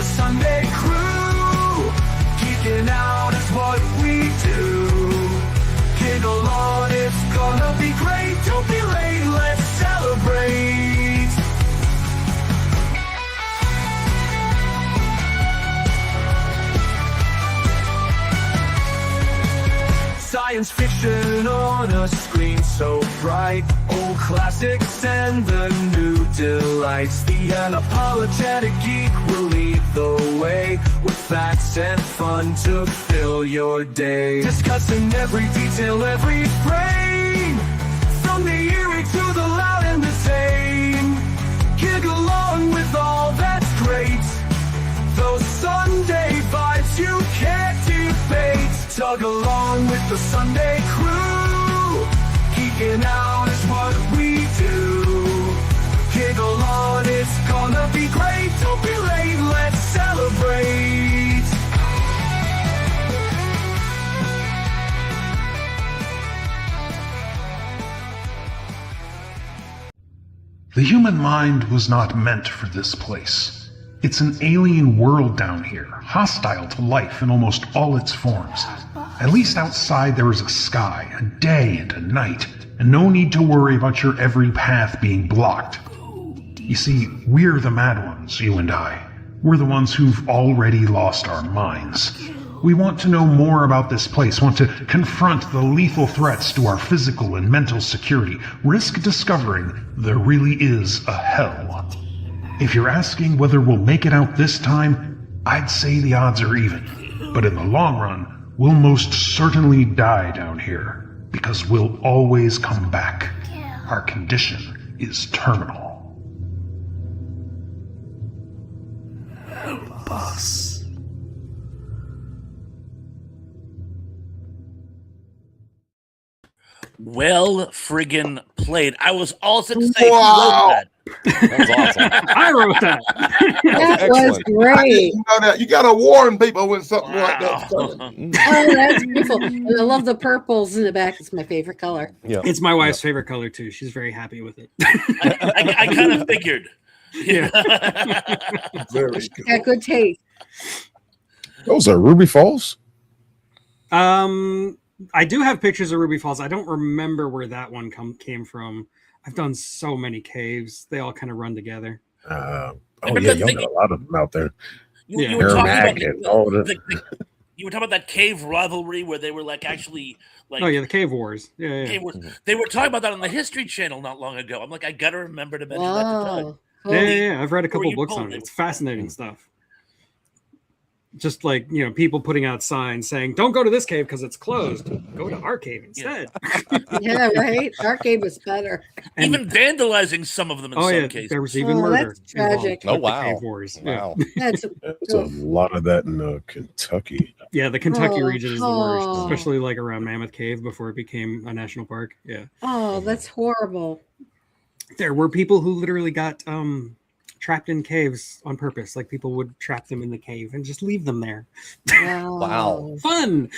the Sunday crew. Geeking out is what we do. Giggle on, it's gonna be great. Don't be late, let's celebrate. Science fiction on a screen so bright. Old classics and the new delights. The unapologetic geek will lead the way, with facts and fun to fill your day. Discussing every detail, every frame, from the eerie to the loud and the tame. Gig along with all that's great. Those Sunday vibes you can't debate. Tug along with the Sunday crew. Geeking out is what we do. Giggle on, it's gonna be great. Don't be late, let's celebrate. The human mind was not meant for this place. It's an alien world down here, hostile to life in almost all its forms. At least outside there is a sky, a day and a night, and no need to worry about your every path being blocked. You see, we're the mad ones, you and I. We're the ones who've already lost our minds. We want to know more about this place, want to confront the lethal threats to our physical and mental security, risk discovering there really is a hell. If you're asking whether we'll make it out this time, I'd say the odds are even. But in the long run, we'll most certainly die down here, because we'll always come back. Our condition is terminal. Boss. Well friggin' played. I was all set to say Wow. who wrote that. That was awesome. I wrote that. That was excellent. I great. didn't know that. You gotta warn people when something like that's coming. Oh, that's beautiful. And I love the purples in the back. It's my favorite color. Yeah. It's my wife's favorite color too. She's very happy with it. I kind of figured. Yeah. Very cool. Got good taste. Those are Ruby Falls? I do have pictures of Ruby Falls. I don't remember where that one came from. I've done so many caves. They all kind of run together. Oh, Remember yeah, the y'all thing- got a lot of them out there. You, Yeah. you were talking about Merrimack and all that. you were talking about that cave rivalry where they were like actually like Oh yeah, the Cave Wars. Yeah. cave wars. They were talking about that on the History Channel not long ago. I'm like, I gotta remember to mention that to Doug. Wow. Yeah. I've read a Who were couple you books told on they it. It's were- fascinating stuff. Just like, people putting out signs saying, don't go to this cave because it's closed. Go to our cave instead. Yeah, right. Our game was better. And- Even vandalizing some of them in oh, some yeah. cases. There was even Oh, murder. that's tragic. involved Oh, with the wow. Cave Wars. Yeah. Wow. That's There's a lot of that in Kentucky. Yeah, the Kentucky Oh, region is the worst, oh. especially like around Mammoth Cave before it became a national park. Yeah. oh, that's horrible. There were people who literally got trapped in caves on purpose. Like people would trap them in the cave and just leave them there. Wow. Wow. Fun.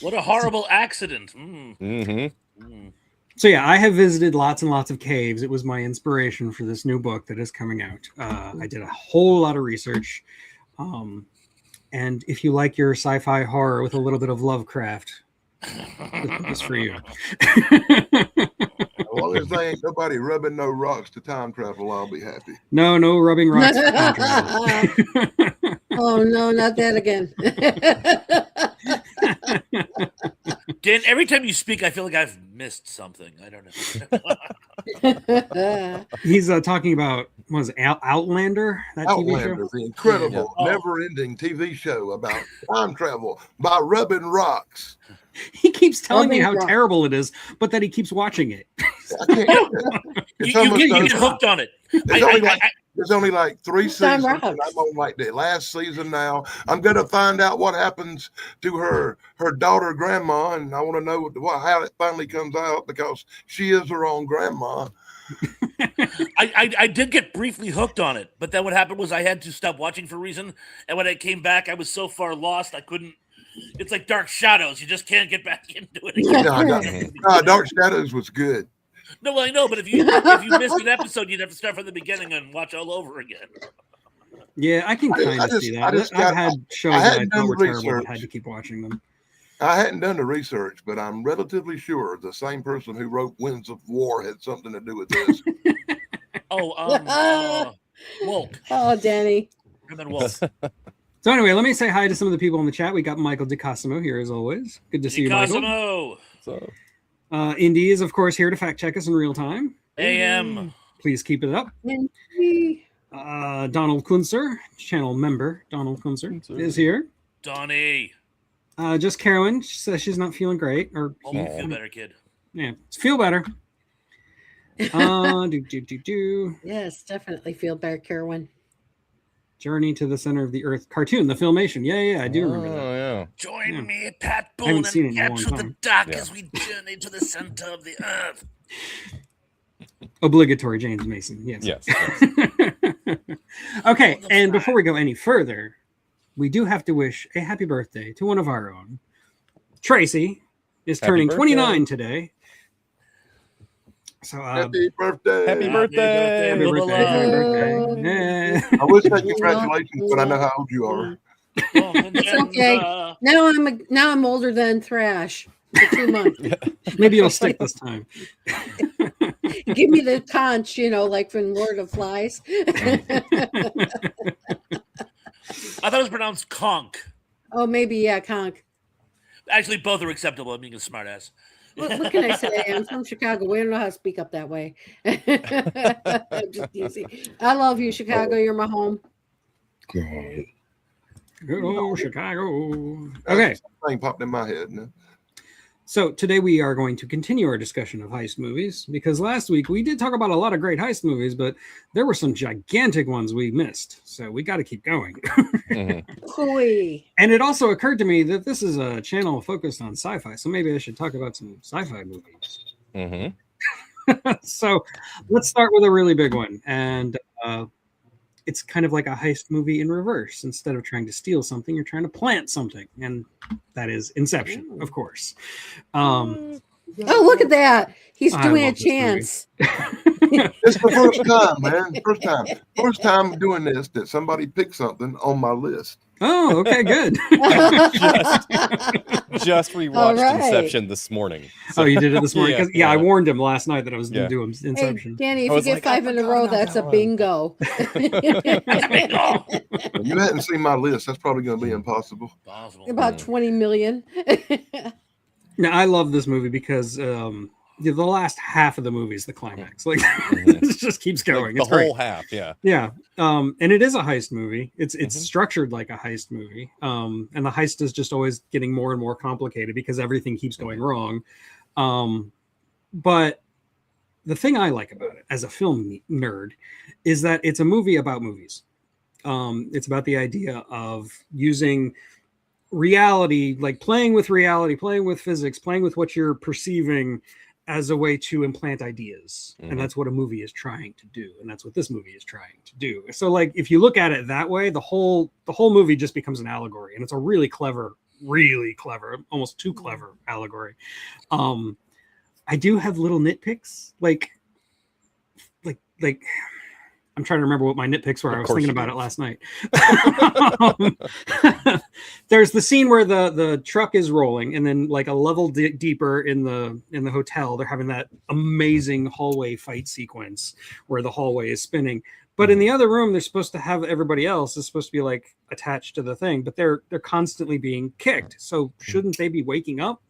What a horrible accident. Mm-hmm. So yeah, I have visited lots and lots of caves. It was my inspiration for this new book that is coming out. I did a whole lot of research. And if you like your sci-fi horror with a little bit of Lovecraft, this book is for you. As long as they ain't nobody rubbing no rocks to time travel, I'll be happy. No rubbing rocks. for time travel. Oh no, not that again. Dan, every time you speak, I feel like I've missed something. I don't know. He's talking about what was it, Outlander? That TV Outlander, show. the incredible, Yeah. never-ending TV show about time travel by rubbing rocks. He keeps telling me how Rubbing rocks. terrible it is, but that he keeps watching it. I can't. It's You almost get over. hooked on it. There's only like 3 Time seasons, and rocks. I'm on like the last season now. I'm gonna find out what happens to her daughter grandma, and I want to know how it finally comes out because she is her own grandma. I did get briefly hooked on it, but then what happened was I had to stop watching for a reason, and when I came back, I was so far lost I couldn't. It's like Dark Shadows; you just can't get back into it again. Dark Shadows was good. No, well, I know, but if you missed an episode, you'd have to start from the beginning and watch all over again. Yeah, I can I kind of just- see I that. just I've got- had shows I that I hadn't thought done were the terrible, but research. had to keep watching them. I hadn't done the research, but I'm relatively sure the same person who wrote Winds of War had something to do with this. Wolk. Oh, Danny. And then Wolk. So anyway, let me say hi to some of the people in the chat. We got Michael DeCosimo here as always. Good to see you, Michael. Cosimo. So Indy is of course here to fact check us in real time. AM. Please keep it up. Donald Kunzer, channel member Donald Kunzer is here. Donnie. Just Carolyn, she says she's not feeling great, or Oh, you feel better, kid. yeah, feel better. Do. Yes, definitely feel better, Carolyn. Journey to the Center of the Earth cartoon, the Filmation. Yeah, I do remember that. Oh, yeah. Join Yeah. me, Pat I haven't Boone, seen it and in a long capture the time. dark Yeah. as we journey to the center of the earth. Obligatory James Mason. Yes. Yes. Okay, and before we go any further, we do have to wish a happy birthday to one of our own. Tracy is Happy turning birthday. 29 today. So Happy birthday! Happy birthday. happy Bubba birthday, happy love. birthday. I would say congratulations, but I know how old you are. It's okay. Now I'm older than Thrash for 2 months. Maybe it'll stick this time. Give me the conch, like from Lord of Flies. I thought it was pronounced conch. Oh, maybe, yeah, conch. Actually, both are acceptable. I'm being a smartass. What can I say? I'm from Chicago. We don't know how to speak up that way. I'm just teasing. I love you, Chicago. You're my home. God. Good old Chicago. Okay, Thing popped in my head. No? so today we are going to continue our discussion of heist movies because last week we did talk about a lot of great heist movies, but there were some gigantic ones we missed. So we got to keep going. Mhm. Hooey. And it also occurred to me that this is a channel focused on sci-fi, so maybe I should talk about some sci-fi movies. Mhm. So let's start with a really big one, and it's kind of like a heist movie in reverse. Instead of trying to steal something, you're trying to plant something, and that is Inception, of course. Oh, look at that. He's I doing a love this movie. chance. It's the first time, man. First time doing this that somebody picked something on my list. Oh, okay, good. Just All rewatched right. Inception this morning. Oh, you did it this morning? Yeah, 'Cause, yeah, I yeah. warned him last night that I was going Yeah. to do Hey, Inception. Danny, if I you was get like, 5 I in a forgot row, about that's a that one. bingo. You hadn't seen my list. That's probably going to be impossible. Possible. About 20 million. Now, I love this movie because the last half of the movie is the climax. Like, Mhm. it just keeps going. The It's great. whole half, yeah. Yeah. And it is a heist movie. It's Mhm. structured like a heist movie. And the heist is just always getting more and more complicated because everything keeps going wrong. But the thing I like about it as a film nerd is that it's a movie about movies. It's about the idea of using reality, like playing with reality, playing with physics, playing with what you're perceiving as a way to implant ideas. Mhm. And that's what a movie is trying to do. And that's what this movie is trying to do. So like if you look at it that way, the whole movie just becomes an allegory. And it's a really clever, almost too clever allegory. I do have little nitpicks, like I'm trying to remember what my nitpicks were. Of I was course thinking you about do. it last night. There's the scene where the truck is rolling, and then like a level deeper in the hotel, they're having that amazing hallway fight sequence where the hallway is spinning. But in the other room, they're supposed to have everybody else is supposed to be like attached to the thing, but they're constantly being kicked. So shouldn't they be waking up?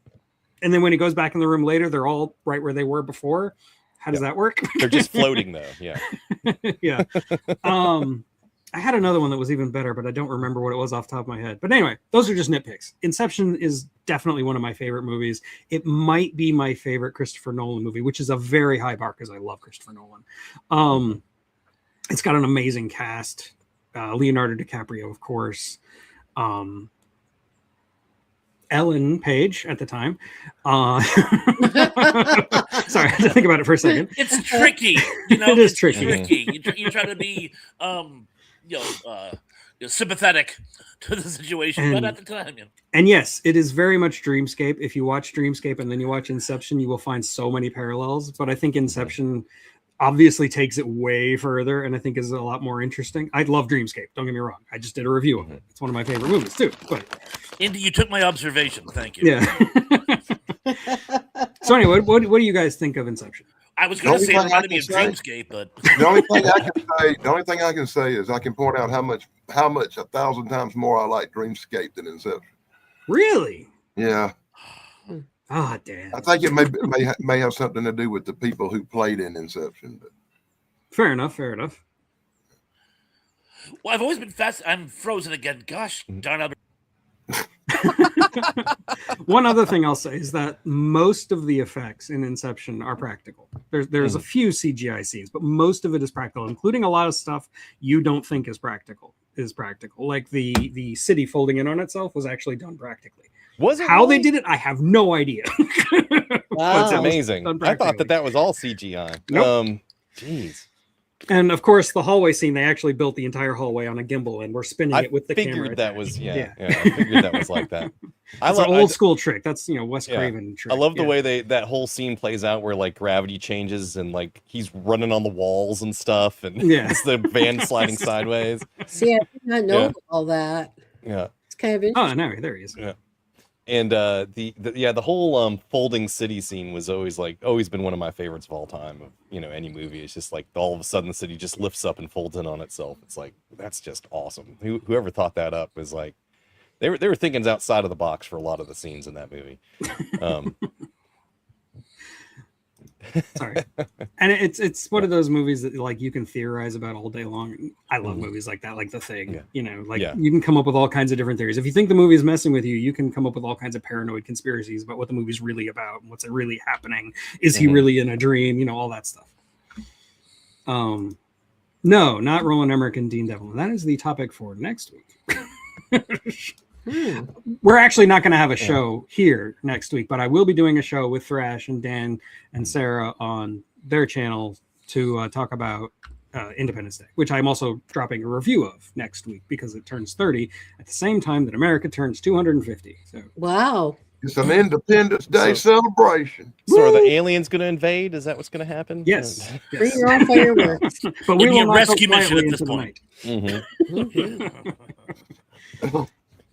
And then when he goes back in the room later, they're all right where they were before. How does that work? They're just floating though. Yeah. Yeah. I had another one that was even better, but I don't remember what it was off the top of my head. But anyway, those are just nitpicks. Inception is definitely one of my favorite movies. It might be my favorite Christopher Nolan movie, which is a very high bar because I love Christopher Nolan. It's got an amazing cast. Leonardo DiCaprio, of course. Ellen Page at the time. Sorry, I had to think about it for a second. It's tricky, you know. It is it's tricky. You try to be, sympathetic to the situation, but And- at the time, And yes, it is very much Dreamscape. If you watch Dreamscape and then you watch Inception, you will find so many parallels. But I think Inception obviously takes it way further, and I think is a lot more interesting. I love Dreamscape. Don't get me wrong. I just did a review of it. It's one of my favorite movies too. But Indy, you took my observation. Thank you. yeah. So anyway, what do you guys think of Inception? I was going to The say it only thing I reminded me of can Dreamscape, but The only thing I can say is I can point out how much 1,000 times more I like Dreamscape than Inception. Really? Yeah, Ah, damn. I think it may have something to do with the people who played in Inception. But Fair enough. Fair enough. well, I've always been I'm frozen again. Gosh darn it. One other thing I'll say is that most of the effects in Inception are practical. There's a few CGI scenes, but most of it is practical, including a lot of stuff you don't think is practical. Like the city folding in on itself was actually done practically. Was it How they really? did it, I have no idea. That's Wow. amazing. Done I thought practically. that was all CGI. Nope. Jeez. And of course, the hallway scene, they actually built the entire hallway on a gimbal and we're spinning I it with the camera. figured that attached. was I figured that was like that. It's an old school trick. That's Wes Yeah. Craven trick. I love the Yeah. way that whole scene plays out where like gravity changes and like he's running on the walls and stuff and Yeah. it's the van sliding sideways. See, I did not know Yeah. all that. Yeah. It's kind of Oh interesting. no, there he is. Yeah. And the whole folding city scene was always been one of my favorites of all time of any movie. It's just like all of a sudden the city just lifts up and folds in on itself. It's like that's just awesome. Whoever thought that up was like they were thinking outside of the box for a lot of the scenes in that movie. Sorry. And it's one of those movies that like you can theorize about all day long. I love movies like that, like The Thing. Yeah. Yeah. You can come up with all kinds of different theories. If you think the movie is messing with you, you can come up with all kinds of paranoid conspiracies about what the movie's really about and what's really happening. Is he really in a dream? All that stuff. No, not Roland Emmerich and Dean Devlin. That is the topic for next week. We're actually not going to have a show here next week, but I will be doing a show with Thrash and Dan and Sarah on their channel to talk about Independence Day, which I'm also dropping a review of next week because it turns 30 at the same time that America turns 250. So Wow. it's an Independence Day celebration. So are the aliens going to invade? Is that what's going to happen? yes, Bring yes. your own fireworks. But we It'd be will a not rescue go mission at quietly this into the point. night.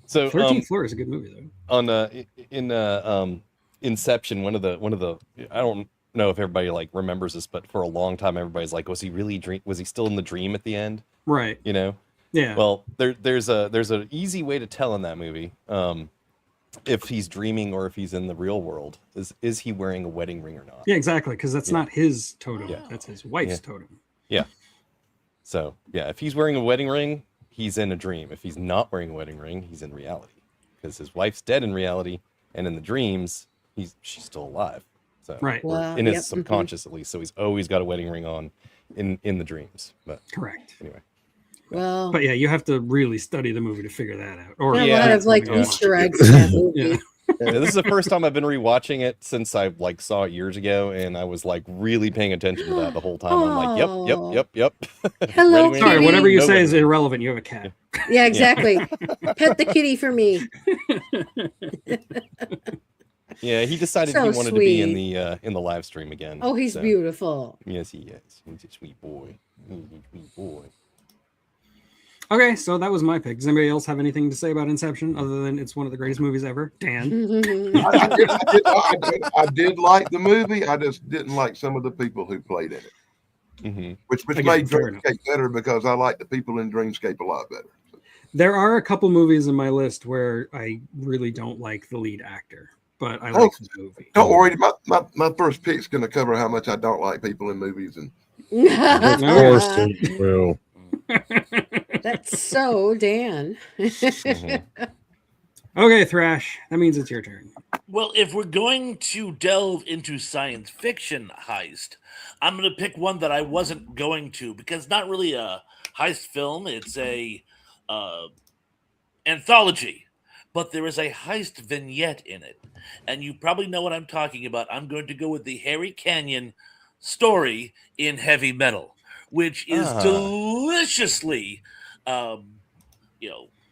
So 13th Floor is a good movie though. on Inception, one of the I don't know if everybody like remembers this, but for a long time everybody's like, was he still in the dream at the end? Right. Yeah. Well, there's an easy way to tell in that movie if he's dreaming or if he's in the real world. Is he wearing a wedding ring or not? Yeah, exactly. Because that's not his totem. Yeah. That's his wife's totem. Yeah. So yeah, if he's wearing a wedding ring, he's in a dream. If he's not wearing a wedding ring, he's in reality. Because his wife's dead in reality, and in the dreams, she's still alive. So Right. or Wow, in his yep, subconscious at least. So he's always got a wedding ring on in the dreams. But Correct. anyway. Well, But yeah, you have to really study the movie to figure that out. Or there are a Yeah. lot of like Yeah. Easter eggs in that movie. Yeah. Yeah, this is the first time I've been rewatching it since I like saw it years ago, and I was like really paying attention to that the whole time. I'm like, yep. Hello, Wedding ring, Sorry, Kitty. whatever you no say wedding is ring. irrelevant. You have a cat. Yeah, exactly. Pet the kitty for me. Yeah, he decided So he wanted to be sweet. in the live stream again. Oh, he's so, beautiful. Yes, he is. He's a sweet boy. He's a sweet boy. Okay, so that was my pick. Does anybody else have anything to say about Inception other than it's one of the greatest movies ever? Dan? I did like the movie. I just didn't like some of the people who played in it, Mm-hmm. which Again, made fair enough. Dreamscape better because I like the people in Dreamscape a lot better. There are a couple movies in my list where I really don't like the lead actor, but I Oh, like the movie. Don't worry, my first pick's going to cover how much I don't like people in movies. And Of course it will. That's so Dan. Mm-hmm. Okay, Thrash, that means it's your turn. Well, if we're going to delve into science fiction heist, I'm going to pick one that I wasn't going to because not really a heist film. It's a anthology, but there is a heist vignette in it, and you probably know what I'm talking about. I'm going to go with the Harry Canyon story in Heavy Metal, which is deliciously,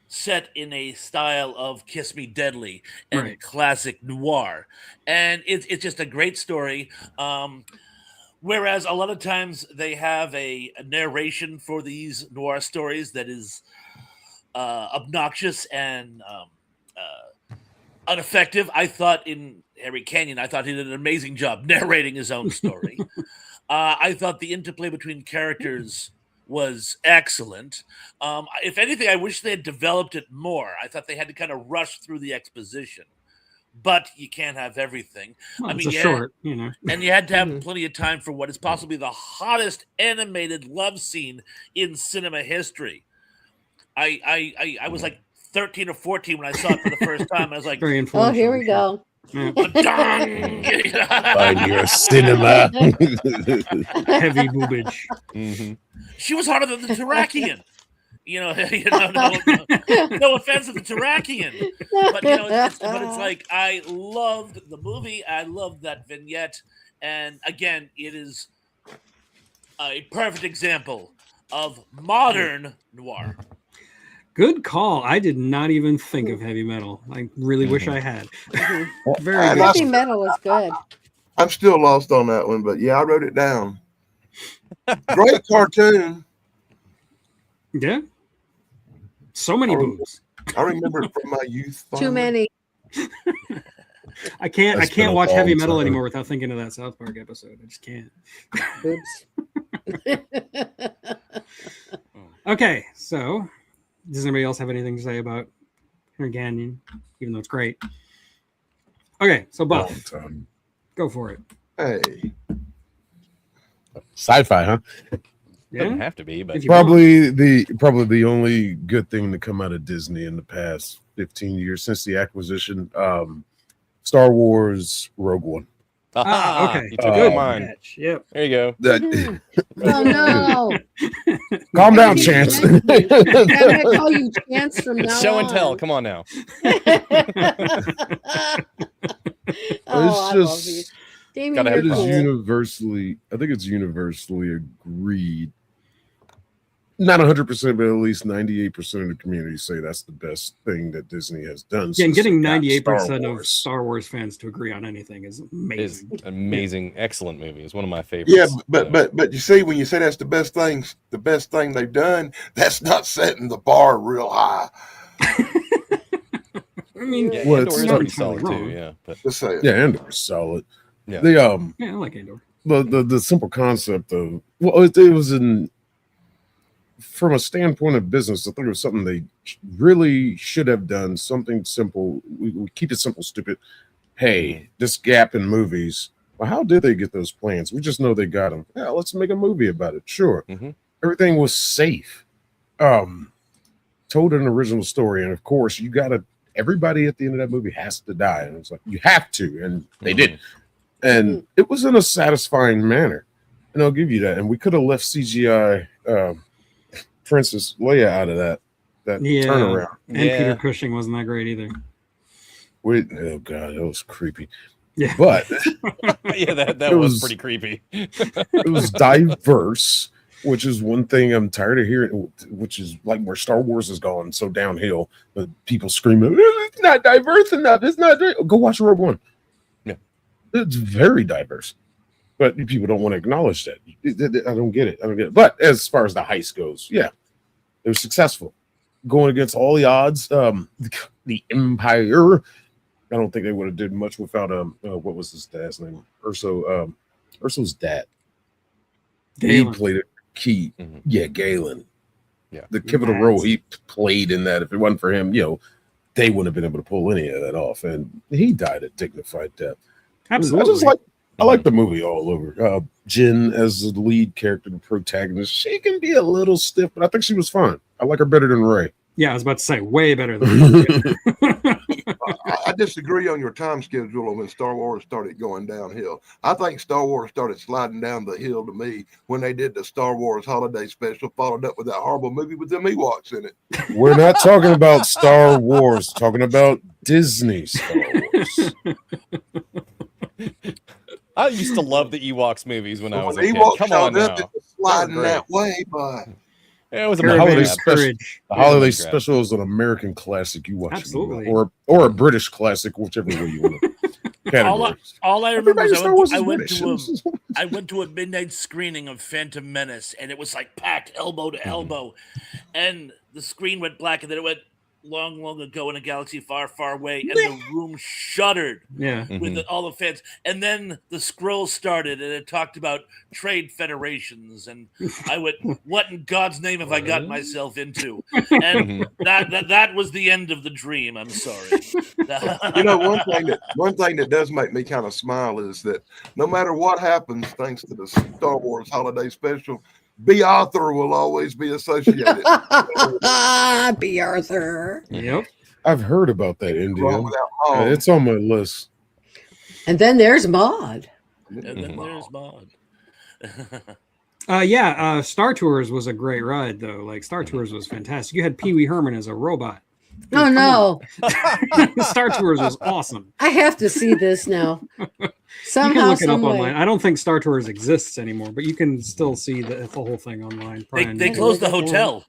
set in a style of Kiss Me Deadly and Right. classic noir. And it's just a great story. Whereas a lot of times they have a narration for these noir stories that is obnoxious and ineffective. I thought in Harry Canyon, I thought he did an amazing job narrating his own story. I thought the interplay between characters was excellent. If anything, I wish they had developed it more. I thought they had to kind of rush through the exposition. But you can't have everything. Well, I it's mean, a short, you know. and you had to have plenty of time for what is possibly the hottest animated love scene in cinema history. I was like 13 or 14 when I saw it for the first time. I was like, Very Oh, influential. here we go. Yeah. Find your cinema. Heavy boobage. Mhm. She was harder than the Terrakian. No offense to the Terrakian, but it's like I loved the movie. I loved that vignette, and again, it is a perfect example of modern noir. Good call. I did not even think of heavy metal. I really wish I had. Very I good. lost- Heavy metal was good. I'm still lost on that one, but yeah, I wrote it down. Great cartoon. Yeah. So many boobs. I remember it from my youth. Too fondly. many. I can't That's been a watch heavy long metal time. anymore without thinking of that South Park episode. I just can't. Oops. Okay, so does anybody else have anything to say about Harry Canyon, even though it's great? Okay, so Long Buff, time. go for it. Hey, Sci-fi, huh? Doesn't Yeah, have to be, but If you want. Probably the only good thing to come out of Disney in the past 15 years since the acquisition. Star Wars Rogue One. Okay, You took good mine. catch. Yep. There you go. That, Oh no! calm down, Chance. I'm gonna call you Chance from now Show and tell. on. Come on now. Oh, I love just- you. Damien, Gotta have you're It is cool. universally, I think it's universally agreed. Not 100%, but at least 98% of the community say that's the best thing that Disney has done. Yeah, and since getting they got 98% Star of Wars. Star Wars fans to agree on anything is It's amazing. amazing, excellent movie. It's one of my favorites. yeah, but you see, when you say that's the best thing they've done, that's not setting the bar real high. I mean, yeah, Well, Andor it's is not pretty entirely solid wrong. too. Yeah, but Just say it. Yeah, Andor's solid. Yeah. The yeah, I like Andor. the simple concept of it was from a standpoint of business. I think it was something they really should have done. Something simple. We keep it simple, stupid. Hey, this gap in movies. Well, how did they get those plans? We just know they got them. Yeah, let's make a movie about it. Sure. Mhm. Everything was safe. Told an original story, and of course, you gotta. Everybody at the end of that movie has to die, and it's like you have to, and they did. And it was in a satisfying manner, and I'll give you that. And we could have left CGI Princess Leia out of that Yeah. turnaround. And Yeah. Peter Cushing wasn't that great either. Oh god, that was creepy. Yeah. But yeah, that It was was- pretty creepy. it was diverse, which is one thing I'm tired of hearing, which is like where Star Wars has gone so downhill. But people screaming, it's not diverse enough. It's not. Go watch Rogue One. Yeah. It's very diverse, but people don't want to acknowledge that. I don't get it. But as far as the heist goes, yeah, it was successful, going against all the odds. The Empire. I don't think they would have did much without what was his dad's name? Urso's dad. He Galen. played a key. Mhm. Yeah, Galen. Yeah. The pivotal role he played in that. If it wasn't for him, they wouldn't have been able to pull any of that off. And he died a dignified death. Absolutely. I like the movie all over. Jin as the lead character, the protagonist, she can be a little stiff, but I think she was fine. I like her better than Ray. Yeah, I was about to say way better than I disagree on your time schedule of when Star Wars started going downhill. I think Star Wars started sliding down the hill to me when they did the Star Wars holiday special, followed up with that horrible movie with them Ewoks in it. We're not talking about Star Wars, talking about Disney Star Wars. I used to love the Ewoks movies when I was a When kid. Ewoks Come on showed up, now. it was sliding Great. that way, but Yeah, it was a Caravan holiday of special. courage. The holiday Yeah, special is an American classic. You watch Absolutely. it, or a British classic, whichever way you want to categorize. All I remember Everybody is in Star Wars I is went British. to I went to a midnight screening of Phantom Menace, and it was like packed elbow to elbow, and the screen went black, and then it went long, long ago in a galaxy far, far away, and the room shuddered Yeah. with all the fans. And then the scroll started, and it talked about trade federations, and I went, "What in God's name have I gotten myself into?" And that was the end of the dream. I'm sorry. You know, one thing that does make me kind of smile is that no matter what happens, thanks to the Star Wars Holiday Special, B. Arthur will always be associated. B. Arthur. Yep. I've heard about that Wrong Indian. without Maul. It's on my list. And then there's Maud. And then there's Maud. Star Tours was a great ride though. Like Star Tours was fantastic. You had Pee Wee Herman as a robot. Oh no. Star Tours was awesome. I have to see this now. You can Somehow, look it up some way. online. I don't think Star Tours exists anymore, but you can still see the whole thing online. They closed the hotel.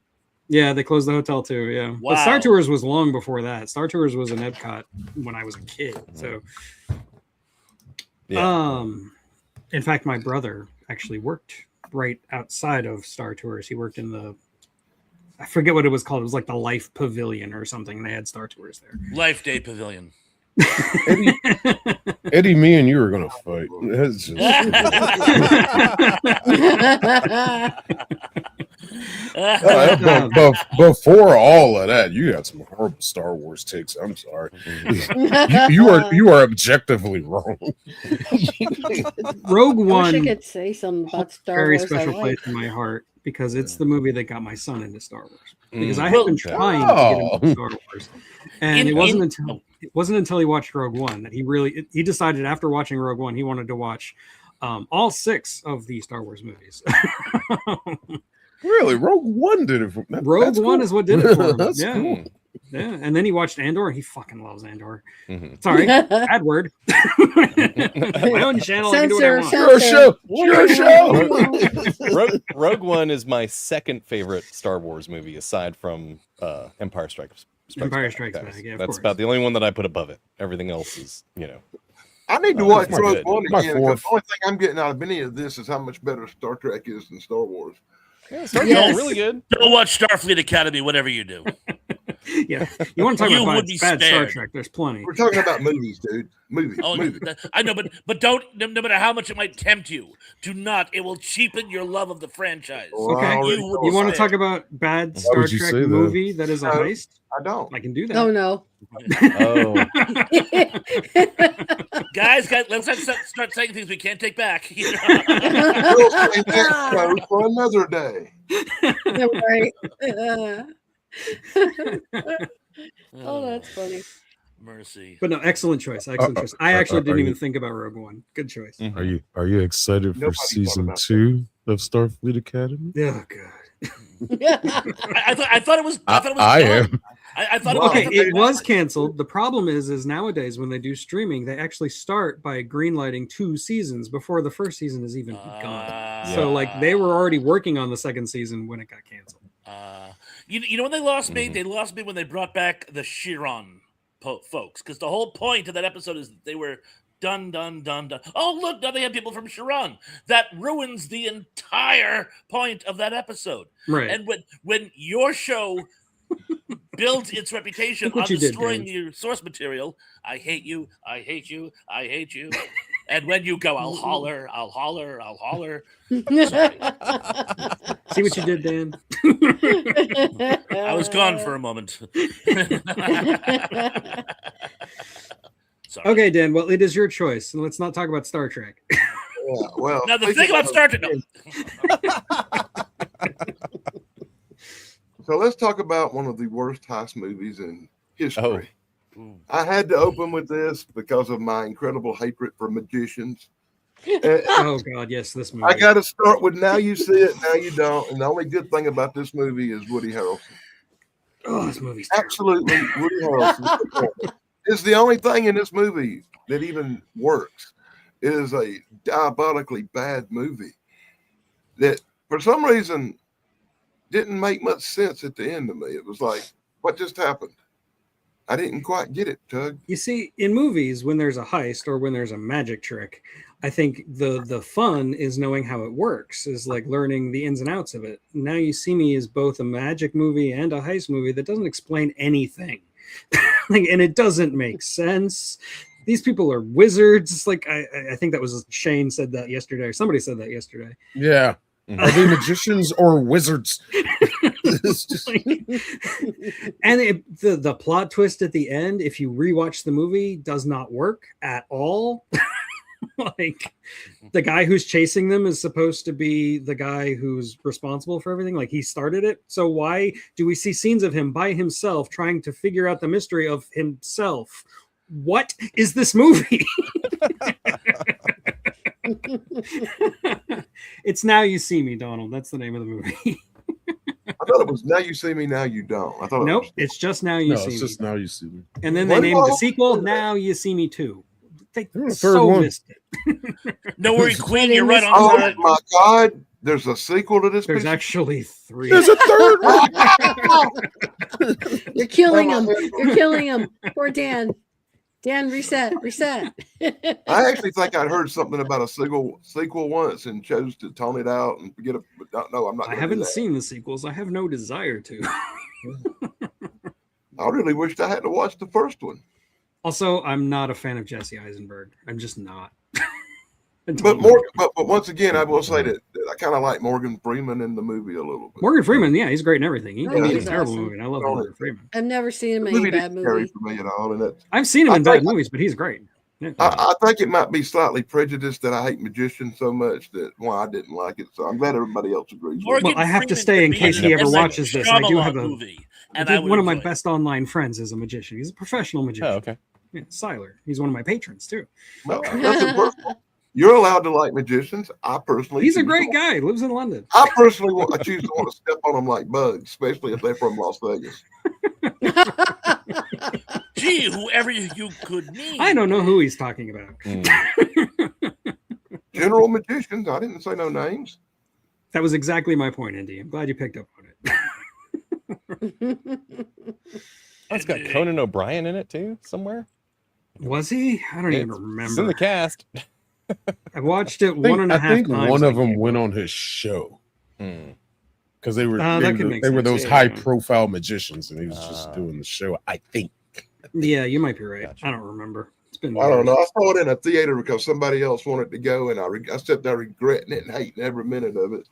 Yeah, they closed the hotel too. Yeah, but Star Wow. Tours was long before that. Star Tours was in Epcot when I was a kid. So, in fact, my brother actually worked right outside of Star Tours. He worked in I forget what it was called. It was like the Life Pavilion or something. And they had Star Tours there. Life Day Pavilion. Eddie, me and you are gonna fight. That's just- Before all of that, you got some horrible Star Wars takes. I'm sorry. you are objectively wrong. Rogue I wish I One could say something about Star very Wars. special I place like. in my heart because it's the movie that got my son into Star Wars. Because I Well, have been trying to get him into Oh. Star Wars, and it wasn't until he watched Rogue One that he decided after watching Rogue One he wanted to watch all 6 of the Star Wars movies. Really, Rogue One did it. Rogue One is what did it for him. That's Yeah. cool. Yeah, and then he watched Andor. He fucking loves Andor. Mhm. Sorry, bad word. My own channel. I can do what I want. Your show. Your show. Rogue One is my second favorite Star Wars movie, aside from Empire Strikes Empire Back, Strikes guys. Back, yeah, of That's course. about the only one that I put above it. Everything else is, I need to Oh, watch that's my Rogue good. One My again because fourth. the only thing I'm getting out of any of this is how much better Star Trek is than Star Wars. Star Yes. Trek really good. Don't watch Starfleet Academy, whatever you do. Yeah, you want to talk You about would be bad Star spared. Trek? There's plenty. We're talking about movies, dude. Movies. Oh, movies. I know, but don't. No matter how much it might tempt you, do not. It will cheapen your love of the franchise. Well, Okay. I already You would know You want to that. talk about bad Why Star would you Trek say that? movie that is a No. heist? I don't. I can do that. Oh no. Oh, Guys, let's not start saying things we can't take back. We'll save that show for another day. Right. Oh, that's funny. Mercy. But no, excellent choice. Excellent choice. I actually didn't even think about Rogue One. Good choice. Mhm. Are you excited for Nobody thought season about 2 of Starfleet Academy? Oh god. I thought it was. I thought it was. I done. am. I thought it Wow. was. Okay, it was canceled. The problem is nowadays when they do streaming, they actually start by greenlighting 2 seasons before the first season is even begun. So like they were already working on the second season when it got canceled. You know when they lost me? They lost me when they brought back the Chiron folks, because the whole point of that episode is that they were done. Oh, look, now they have people from Chiron. That ruins the entire point of that episode. Right. And when your show builds its reputation Look what on you did, destroying Dan. your source material, I hate you, I hate you, I hate you. And when you go, I'll holler. Sorry. See what you did, Dan? I was gone for a moment. Sorry. Okay, Dan. Well, it is your choice. And let's not talk about Star Trek. Yeah, well, Now the thing about Star Trek. No. So let's talk about one of the worst heist movies in history. Ooh. I had to open with this because of my incredible hatred for magicians. Oh God, yes, this movie. I got to start with Now You See It, Now You Don't. And the only good thing about this movie is Woody Harrelson. Oh, this movie's terrible. Absolutely, Woody Harrelson is the only thing in this movie that even works. It is a diabolically bad movie that, for some reason, didn't make much sense at the end of me. It was like, what just happened? I didn't quite get it, Tug. You see, in movies, when there's a heist or when there's a magic trick, I think the fun is knowing how it works, is like learning the ins and outs of it. Now You See Me is both a magic movie and a heist movie that doesn't explain anything. Like, and it doesn't make sense. These people are wizards. It's like I think that was Shane said that yesterday, or somebody said that yesterday. Yeah. Are they magicians or wizards? It's just- And the plot twist at the end, if you rewatch the movie, does not work at all. Like, the guy who's chasing them is supposed to be the guy who's responsible for everything. Like, he started it. So why do we see scenes of him by himself trying to figure out the mystery of himself? What is this movie? It's Now You See Me, Donald. That's the name of the movie. I thought it was Now You See Me, Now You Don't. I thought Nope, it was, it's just Now You no, See it's Me. just Now You See Me. And then they What named the about- sequel Now You See Me Too. They There was a third so one. missed it. No worry, Queen, they you're right missed- on oh time. my God, there's a sequel to this There's picture? actually 3. There's a third one. You're killing him. You're killing him. Poor Dan. Dan, reset. I actually think I'd heard something about a sequel once and chose to tone it out and forget it. But no, I'm not. I gonna do haven't that. seen the sequels. I have no desire to. I really wished I hadn't watched the first one. Also, I'm not a fan of Jesse Eisenberg. I'm just not. But but once again, I will say that I kind of like Morgan Freeman in the movie a little bit. Morgan Freeman, yeah, he's great in everything. He Oh, can be a he's terrible awesome. movie, and I love Oh, Morgan Freeman. I've never seen him The in any movie bad didn't carry movie. for me at all, and that I've seen him I in bad think- movies, but he's great. Yeah. I think it might be slightly prejudiced that I hate magicians so much that why I didn't like it. So I'm glad everybody else agrees. with me. Morgan Well, I have to Freeman stay in could be case in he a ever M. Night watches this. I do have Shyamalan a movie, and I would one of my enjoy it. best online friends is a magician. He's a professional magician. Oh, okay. Yeah, Siler. He's one of my patrons too. No, nothing personal. You're allowed to like magicians. I personally, He's a choose great to- guy. Lives in London. I personally I choose to want to step on them like bugs, especially if they're from Las Vegas. Gee, whoever you could mean. I don't know who he's talking about. Mm. General magicians. I didn't say no names. That was exactly my point, Indy. I'm glad you picked up on it. Oh, it's got Conan O'Brien in it too, somewhere. Was he? I don't even It's in remember. the cast. I watched it one and a half I think times. one of when it them came went out. on his show Mm. because they were that they, could were- make they were sense, those yeah. high profile magicians, and he was just Ah. doing the show. I think. Yeah, you might be right. Gotcha. I don't remember. It's been. I don't years. know. I saw it in a theater because somebody else wanted to go, and I sat there regretting it and hating every minute of it.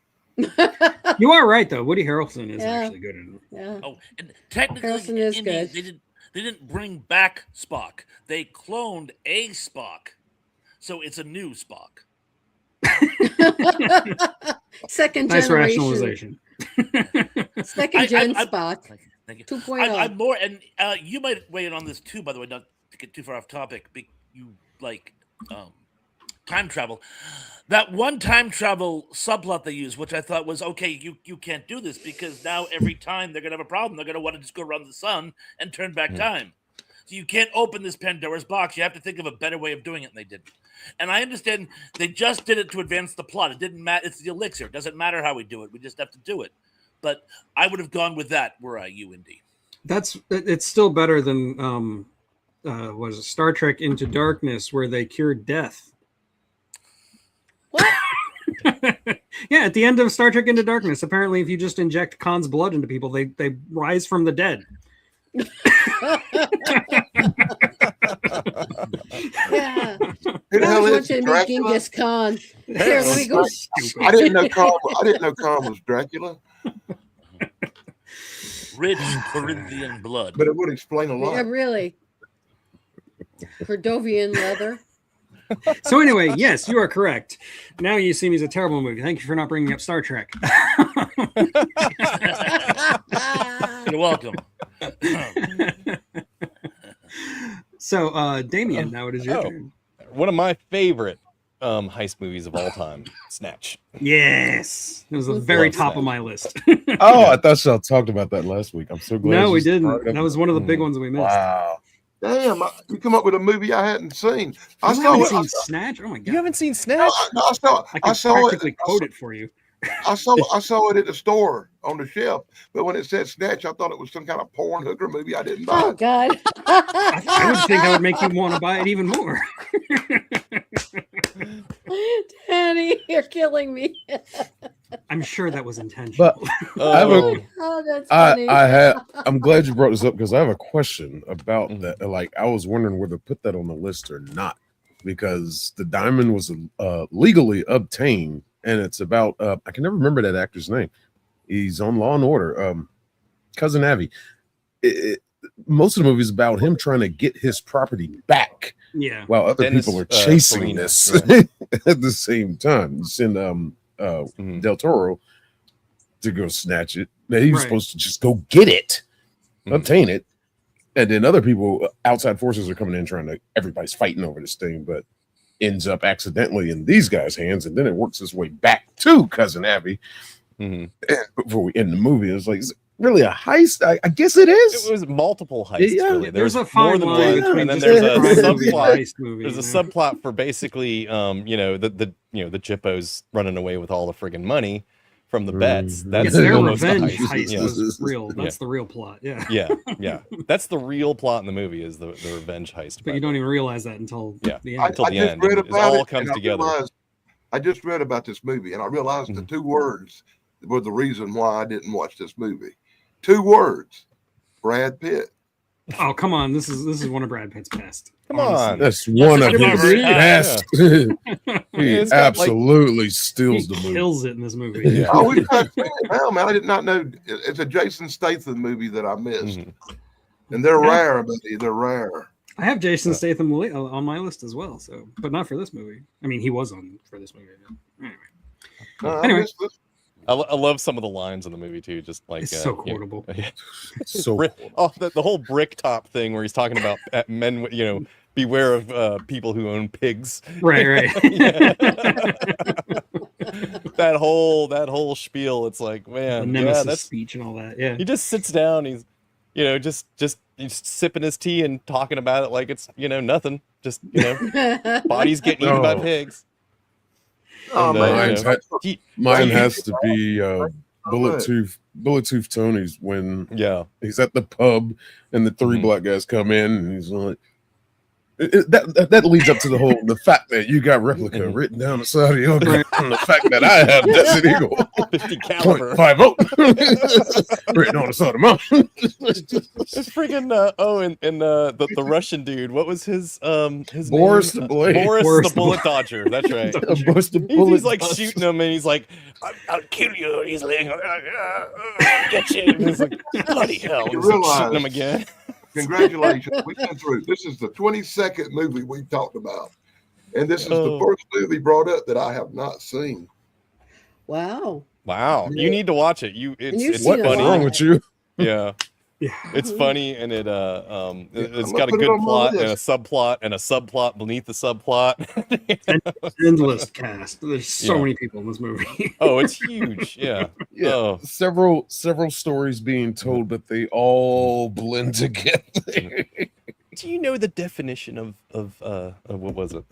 You are right though. Woody Harrelson is Yeah. actually good in it. Yeah. Oh, and technically, Harrison is Indy, good. they didn't bring back Spock. They cloned a Spock, so it's a new Spock. Second Nice generation. rationalization. Second gen I- Spock. Thank you. 2.0. I'm more, and you might weigh in on this too. By the way, not to get too far off topic. You like time travel. That one time travel subplot they used, which I thought was okay. You can't do this because now every time they're gonna have a problem, they're gonna want to just go around the sun and turn back time. So you can't open this Pandora's box. You have to think of a better way of doing it, and they didn't. And I understand they just did it to advance the plot. It didn't matter. It's the elixir. It doesn't matter how we do it. We just have to do it. But I would have gone with that were I you, Indy. It's still better than was it Star Trek Into Darkness where they cured death. What? Yeah, at the end of Star Trek Into Darkness, apparently if you just inject Khan's blood into people, they rise from the dead. Yeah. Who the I hell was is watching Dracula? Genghis Khan. Here, let me go. Stupid. I didn't know Khan was Dracula, Rich Corinthian blood. but it would explain a lot. Yeah, really. Cordovian leather. So anyway, yes, you are correct. Now You See Me is a terrible movie. Thank you for not bringing up Star Trek. You're welcome. So, Damien, now it is your Oh. turn. One of my favorite heist movies of all time, Snatch. Yes, it was the very Love top that. of my list. Oh, I thought y'all talked about that last week. I'm so glad. No, you we started didn't. up That was one of the big Mm. ones we missed. Wow. Damn, you come up with a movie I hadn't seen. I You saw haven't it. seen Snatch? Oh my You god! haven't seen Snatch? I saw I can it. practically quote it for you. I saw it at the store on the shelf, but when it said Snatch, I thought it was some kind of porn hooker movie. I didn't buy Oh it. God. I would think that would make you want to buy it even more. Danny, you're killing me. I'm sure that was intentional. But I have Oh, Oh, that's funny. I'm glad you brought this up because I have a question about Mhm. that. Like, I was wondering whether to put that on the list or not because the diamond was legally obtained, and it's about I can never remember that actor's name. He's on Law and Order. Cousin Avi. Most of the movie is about him trying to get his property back Yeah. while other Dennis, people are chasing Farina, this yeah. at the same time. You send Mhm. Del Toro to go snatch it. Now he was Right. supposed to just go get it, Mhm. obtain it, and then other people, outside forces, are coming in trying to. Everybody's fighting over this thing, but ends up accidentally in these guys' hands, and then it works its way back to Cousin Abby. Mhm. And before we end the movie, it's like, is it really a heist? I guess it is. It was multiple heists. Yeah. Really. There's a more fine than line one, between and then just there's a a crime movie and a subplot. heist movie. There's a you know? subplot for basically, the Jippos running away with all the friggin' money from the bets. Mhm. That's Yes, their almost the revenge heist. heist Yeah. was real. That's Yeah. the real plot. Yeah. Yeah. That's the real plot in the movie is the revenge heist. But you don't even realize that until Yeah. the I, end. Until I the just end, read and it about all it, comes and together. I just read about this movie, and I realized the Mhm. two words were the reason why I didn't watch this movie. Two words: Brad Pitt. Oh, come on. This is one of Brad Pitt's best. Come honestly. on. That's one of a good his movie. best. He It's got, like- absolutely He steals the movie. kills it in this movie. Yeah. I always tried to see it now, man. I did not know it's a Jason Statham movie that I missed, Mhm. and they're Yeah. rare, buddy. They're rare. I have Jason Statham on my list as well. So, but not for this movie. I mean, he was on for this movie. Anyway, No, I Anyway. missed this. I love some of the lines in the movie too. Just like it's so you know, quotable. yeah. So Brick- oh, the whole brick top thing where he's talking about men, beware of people who own pigs. Right, right. that whole spiel. It's like, the man, nemesis yeah, that's speech and all that. Yeah. he just sits down. He's, just he's sipping his tea and talking about it like it's nothing. Just bodies getting eaten by Oh. pigs. Oh, And, man. Mine's had- He- Mine he- has to be Bullet. Bullet Tooth Tony's when Yeah. he's at the pub and the 3 Mhm. black guys come in and he's like, that leads up to the fact that you got replica Mhm. written down the side of your gun Right. and the fact that I have Desert Eagle 50 caliber. .50 written on the side of mine. It's freaking and the Russian dude. What was his Boris name? the Blade. Boris Boris the the bullet dodger. That's right. Burst the He's bullet like dust. shooting him, and he's like, "I'll kill you." He's like, "Get you!" And he's like, "Bloody hell!" And You he's like, realize- shooting him again. Congratulations. We've been through. This is the 22nd movie we've talked about. And this is the Oh. first movie brought up that I have not seen. Wow. Wow, you need to watch it. you've It's seen What's a funny. lot. wrong with you? Yeah, Yeah. it's funny, and it's I'm got gonna a put it good on my plot and a list. subplot and a subplot beneath the subplot. Endless cast. There's so Yeah. many people in this movie. Oh, it's huge. Yeah. Yeah, Oh. several stories being told, but they all blend together. Do you know the definition of what was it?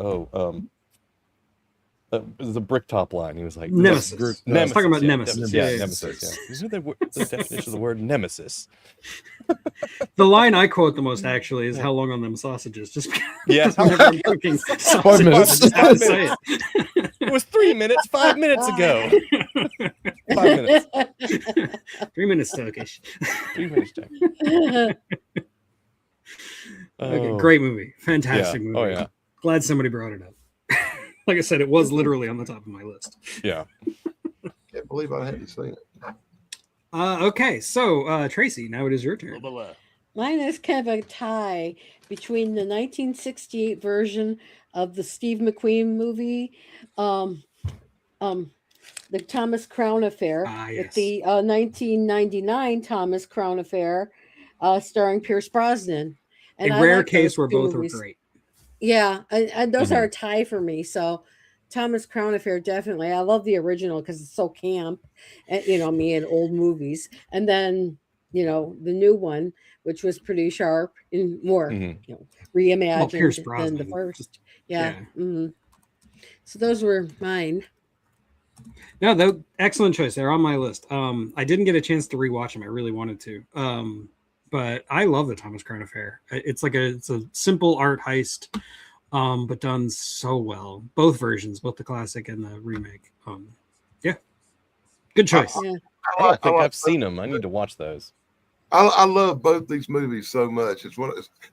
It was a brick top line. He was like Nemesis. I was talking about yeah, Nemesis. Yeah, Yeah, yeah. nemesis. Yeah. You know the definition of the word nemesis? The line I quote the most actually is "How long on them sausages?" Just Yeah. because whenever I'm cooking sausages, minutes. I just have to say it. It was 3 minutes, 5 minutes ago. 5 minutes. 3 minutes Turkish. 3 minutes. Jack. Okay, Oh. great movie, Yeah. fantastic movie. Oh yeah. Glad somebody brought it up. Like I said, it was literally on the top of my list. Yeah. Can't believe I hadn't seen it. Okay, so Tracy, now it is your turn. Mine is kind of a tie between the 1968 version of the Steve McQueen movie, the Thomas Crown Affair, with Yes. the 1999 Thomas Crown Affair, starring Pierce Brosnan. A I rare like case those where two both movies. were great. Yeah, and those Mhm. are a tie for me. So Thomas Crown Affair, definitely. I love the original because it's so camp, and me and old movies. And then the new one, which was pretty sharp and more Mhm. reimagined Pierce than the Brosnan, first. Yeah. yeah. mhm. So those were mine. No, excellent choice. They're on my list. I didn't get a chance to rewatch them. I really wanted to. But I love the Thomas Crown Affair. It's a simple art heist but done so well. Both versions, both the classic and the remake. Yeah, good choice. Yeah. I don't think I've seen them. I need to watch those. I love both these movies so much.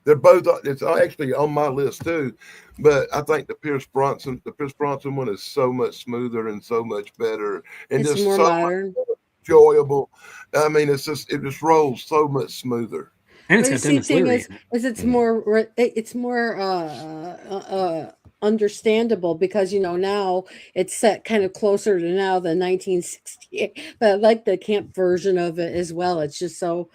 They're both. It's actually on my list too, but I think the Pierce Bronson one is so much smoother and so much better, and It's just more so modern. enjoyable. I mean, it just rolls so much smoother. And it's But got the Dennis thing Leary. is it's more understandable because now it's set kind of closer to now than 1968. But I like the camp version of it as well. It's just so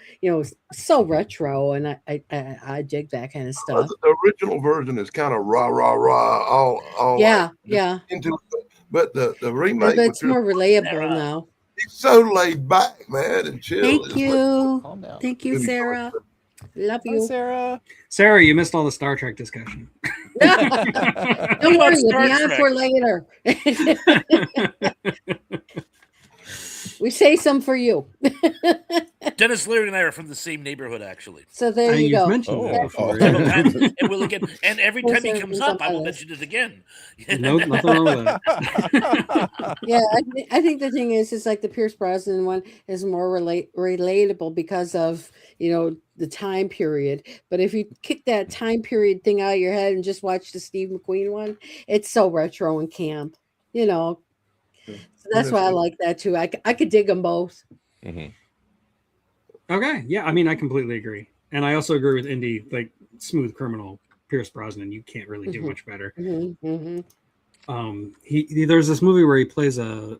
so retro, and I dig that kind of stuff. The original version is kind of rah rah rah all Yeah, yeah. into it, but the remake, But it's with more relatable now. it's so laid back, man, and chill. Thank It's you. Calm down. Thank you, Sarah. Love Hi, you. Sarah. Sarah, you missed all the Star Trek discussion. Don't worry, we'll Star be on Trek. for later. We say some for you. Dennis Leary and I are from the same neighborhood, actually. So there you You've go. mentioned Oh. that before. Several Yeah. times, and we'll again, and every Well, time he Sarah, comes it's up, on I will my list. mention it again. No, nothing wrong with that. Yeah, I think the thing is like the Pierce Brosnan one is more relatable because of the time period. But if you kick that time period thing out of your head and just watch the Steve McQueen one, it's so retro and camp. So that's why I like that too. I could dig them both. Mhm. Okay, yeah, I mean, I completely agree, and I also agree with Indy. Like smooth criminal Pierce Brosnan, you can't really do Mhm. much better. Mm-hmm. There's this movie where he plays a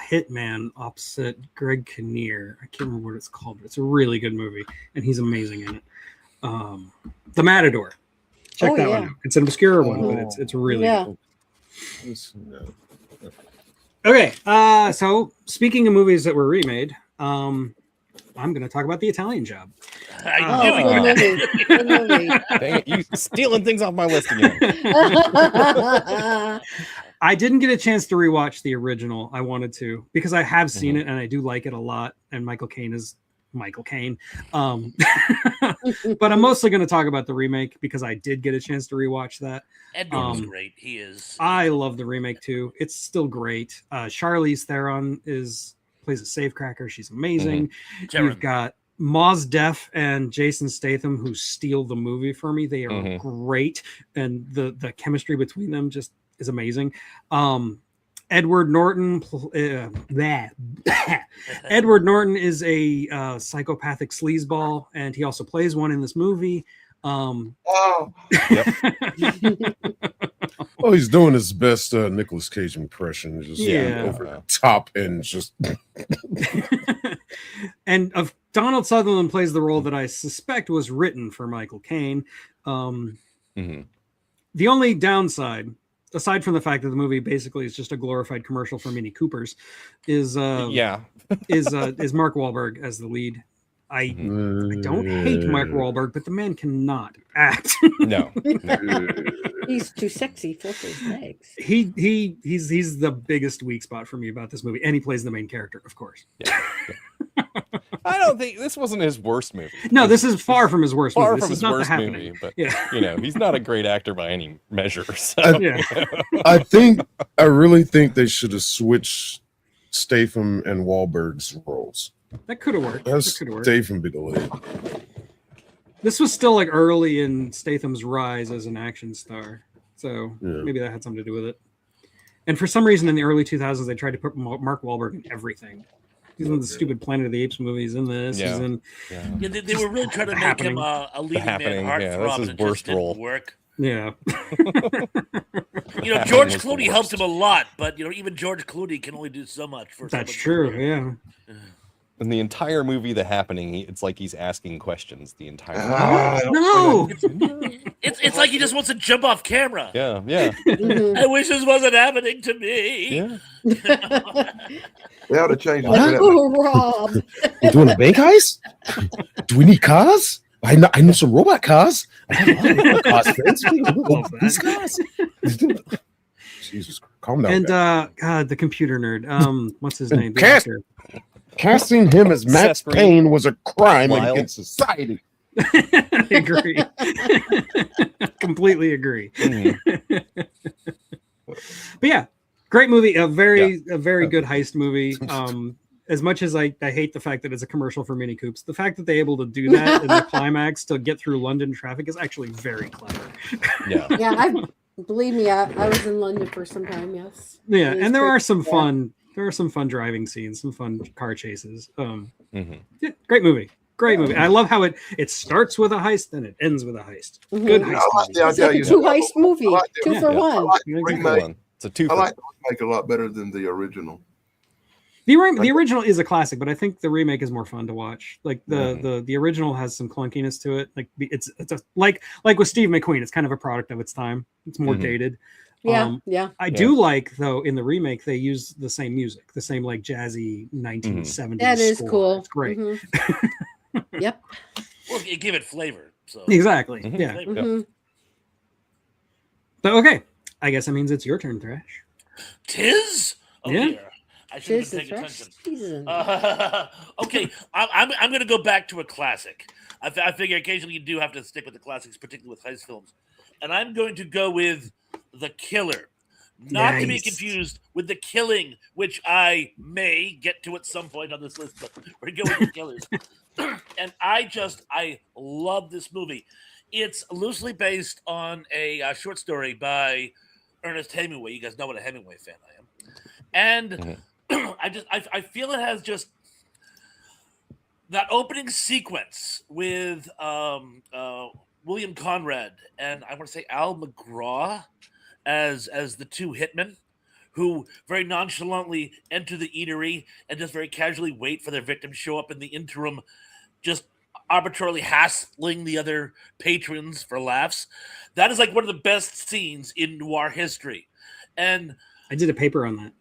hitman opposite Greg Kinnear. I can't remember what it's called, but it's a really good movie, and he's amazing in it. The Matador. Check Oh, that yeah. one out. It's an obscure one, but it's really Yeah. good. Okay, so speaking of movies that were remade, I'm going to talk about The Italian Job. I Oh, knew he good would. movie. Good movie. Dang it, you stealing things off my list again. I didn't get a chance to rewatch the original. I wanted to because I have seen it and I do like it a lot. And Michael Caine is Michael Caine. But I'm mostly going to talk about the remake because I did get a chance to rewatch that. Ed Norton's great. He is. I love the remake too. It's still great. Charlize Theron plays a safecracker. She's amazing. Theron. You've got Mos Def and Jason Statham who steal the movie for me. They are great, and the chemistry between them just is amazing. Edward Norton Edward Norton is a psychopathic sleazeball, and he also plays one in this movie. Oh, Oh, he's doing his best Nicolas Cage impression, just Yeah. over the top and just And of Donald Sutherland plays the role that I suspect was written for Michael Caine. Mhm. The only downside, aside from the fact that the movie basically is just a glorified commercial for Mini Coopers, is Yeah. is Mark Wahlberg as the lead. I don't hate Mark Wahlberg, but the man cannot act. No. He's too sexy for his legs. He's the biggest weak spot for me about this movie, and he plays the main character, of course. I don't think this wasn't his worst movie. No, this is far from his worst Far movie. This from is his not The worst Happening. movie, but Yeah. he's not a great actor by any measure. So Yeah. I really think they should have switched Statham and Wahlberg's roles. That could have worked. Have That could have worked. Statham be the lead. This was still like early in Statham's rise as an action star, so Yeah. maybe that had something to do with it. And for some reason, in the early 2000s, they tried to put Mark Wahlberg in everything. He's in the stupid Planet of the Apes movies. In this, Yeah. he's in. Yeah, they were really trying to The make Happening. him a leading man Happening, yeah, that's heartthrob, his and it worst just role. didn't work. Yeah. You know, Happening George was the Clooney worst. helped him a lot, but even George Clooney can only do so much for. That's someone's true. career. Yeah. in the entire movie, The Happening, it's like he's asking questions the entire Ah, time. No. It's like he just wants to jump off camera. Yeah, yeah, Mhm. I wish this wasn't happening to me. yeah. they ought to change What? it. Oh, Rob. We're doing a bank heist? Do we need cars? I know some robot cars. I have a lot of robot cars, friends. Love that. These cars. Jesus, calm down. And guys. God, the computer nerd. What's his name? The Cast- actor. Casting him as Max Seth Green. Payne was a crime Lyle. against society. I agree. completely agree. Mhm. But yeah, great movie. A very good heist movie. As much as I hate the fact that it's a commercial for Mini Coops, the fact that they're able to do that in the climax to get through London traffic is actually very clever. Yeah. Yeah, believe me, I was in London for some time. Yes. Yeah, It is and there pretty- are some yeah. fun. There are some fun driving scenes, some fun car chases. Mhm. Yeah, great movie. Great movie. I love how it starts with a heist, then it ends with a heist. Mhm. Good I heist. like movie. the It's idea like a you two have. heist movie, I like the- two for Yeah. I one. like Yeah, the good remake. One. It's a I two. like the remake a lot better than the original. The original is a classic, but I think the remake is more fun to watch. Like the original has some clunkiness to it. Like it's like with Steve McQueen, it's kind of a product of its time. It's more Mhm. dated. Yeah, yeah. I do like though in the remake they use the same music, the same like jazzy 1970s. That is score. cool. It's great. Mhm. Yep. Well, it gave it flavor. So Exactly. Mhm. Yeah. Flavor. Mhm. So okay, I guess that means it's your turn, Thrash. Tis. Oh, Yeah. dear. I should have Tis been the paying fresh attention. season. Okay, I'm going to go back to a classic. I figure occasionally you do have to stick with the classics, particularly with heist films, and I'm going to go with The Killer, not to be Nice. confused with The Killing, which I may get to at some point on this list, but we're going with The Killers. And I love this movie. It's loosely based on a short story by Ernest Hemingway. You guys know what a Hemingway fan I am, and I feel it has just that opening sequence with William Conrad and I want to say Al McGraw as the two hitmen who very nonchalantly enter the eatery and just very casually wait for their victim to show up in the interim, just arbitrarily hassling the other patrons for laughs. That is like one of the best scenes in noir history. And I did a paper on that.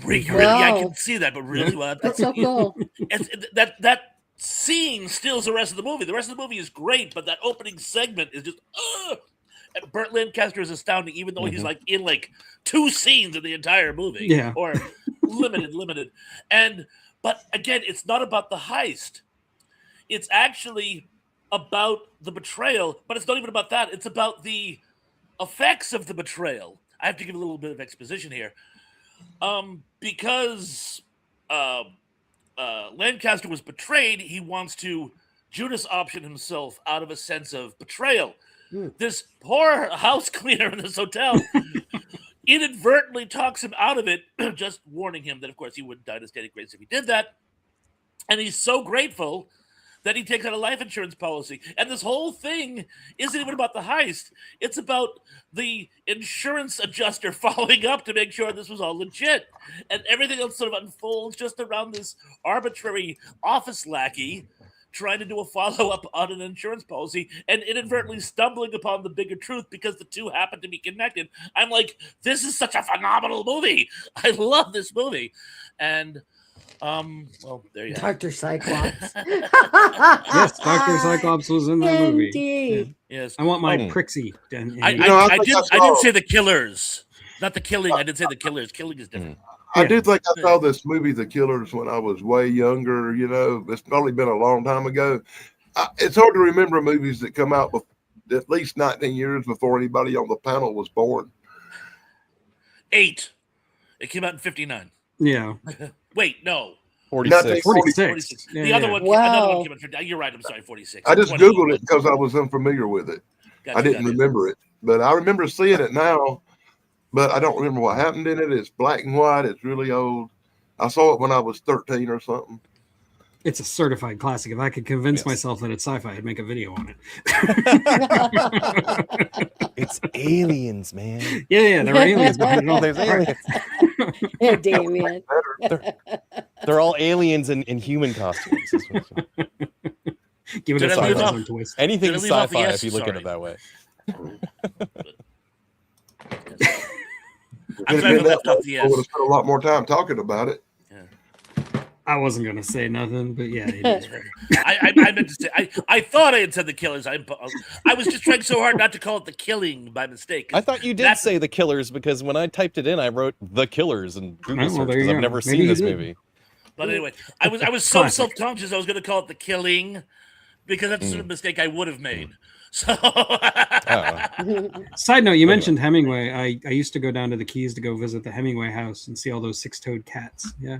really, I can see that, but really well. That's so cool. That scene steals the rest of the movie. The rest of the movie is great, but that opening segment is just and Burt Lancaster is astounding, even though he's like in like 2 scenes in the entire movie. Yeah. Or limited. But again, it's not about the heist. It's actually about the betrayal, but it's not even about that. It's about the effects of the betrayal. I have to give a little bit of exposition here. Because Lancaster was betrayed, he wants to Judas option himself out of a sense of betrayal. This poor house cleaner in this hotel inadvertently talks him out of it, just warning him that, of course, he wouldn't die to steady grace if he did that. And he's so grateful that he takes out a life insurance policy. And this whole thing isn't even about the heist. It's about the insurance adjuster following up to make sure this was all legit. And everything else sort of unfolds just around this arbitrary office lackey trying to do a follow-up on an insurance policy and inadvertently stumbling upon the bigger truth because the two happen to be connected. I'm like, this is such a phenomenal movie. I love this movie. And well, there you have it. Dr. Cyclops. Yes, Dr. Cyclops was in that movie. Indeed. Yes. I want my Oh. Prixie. I did say the Killers. Not the killing. I did say the killers. Killing is different. I do think I saw this movie, The Killers, when I was way younger. You know, it's probably been a long time ago. It's hard to remember movies that come out at least 19 years before anybody on the panel was born. 8. It came out in 59. Yeah. Wait, no. 46. 46. 46. Yeah, The other yeah. one, Wow. another one came out in 59. You're right. I'm sorry, 46. I just 20. Googled it because I was unfamiliar with it. Gotcha, I didn't gotcha. remember it, but I remember seeing it now, but I don't remember what happened in it. It's black and white. It's really old. I saw it when I was 13 or something. It's a certified classic. If I could convince Yes. myself that it's sci-fi, I'd make a video on it. It's aliens, man. Yeah, there are aliens behind it all. There's aliens. Yeah, Damien. They're all aliens in human costumes. Give it Did a I leave sci-fi off- zone twist. Anything Did I leave off the sci-fi S? if you look at Sorry. it that way. I'm If it glad we had been left that off the long, I would S. have spent a lot more time talking about it. I wasn't gonna say nothing, but yeah, it is. I meant to say, I thought I had said the killers. I was just trying so hard not to call it the killing by mistake. I thought you did That's- say the killers because when I typed it in, I wrote the killers and Google well, search there because you I've go. never Maybe seen you this did. movie. But anyway, I was so Classic. self-conscious I was going to call it the killing because that's the sort of mistake I would have made. So Side note, you Anyway. mentioned Hemingway. I used to go down to the Keys to go visit the Hemingway house and see all those six-toed cats. Yeah.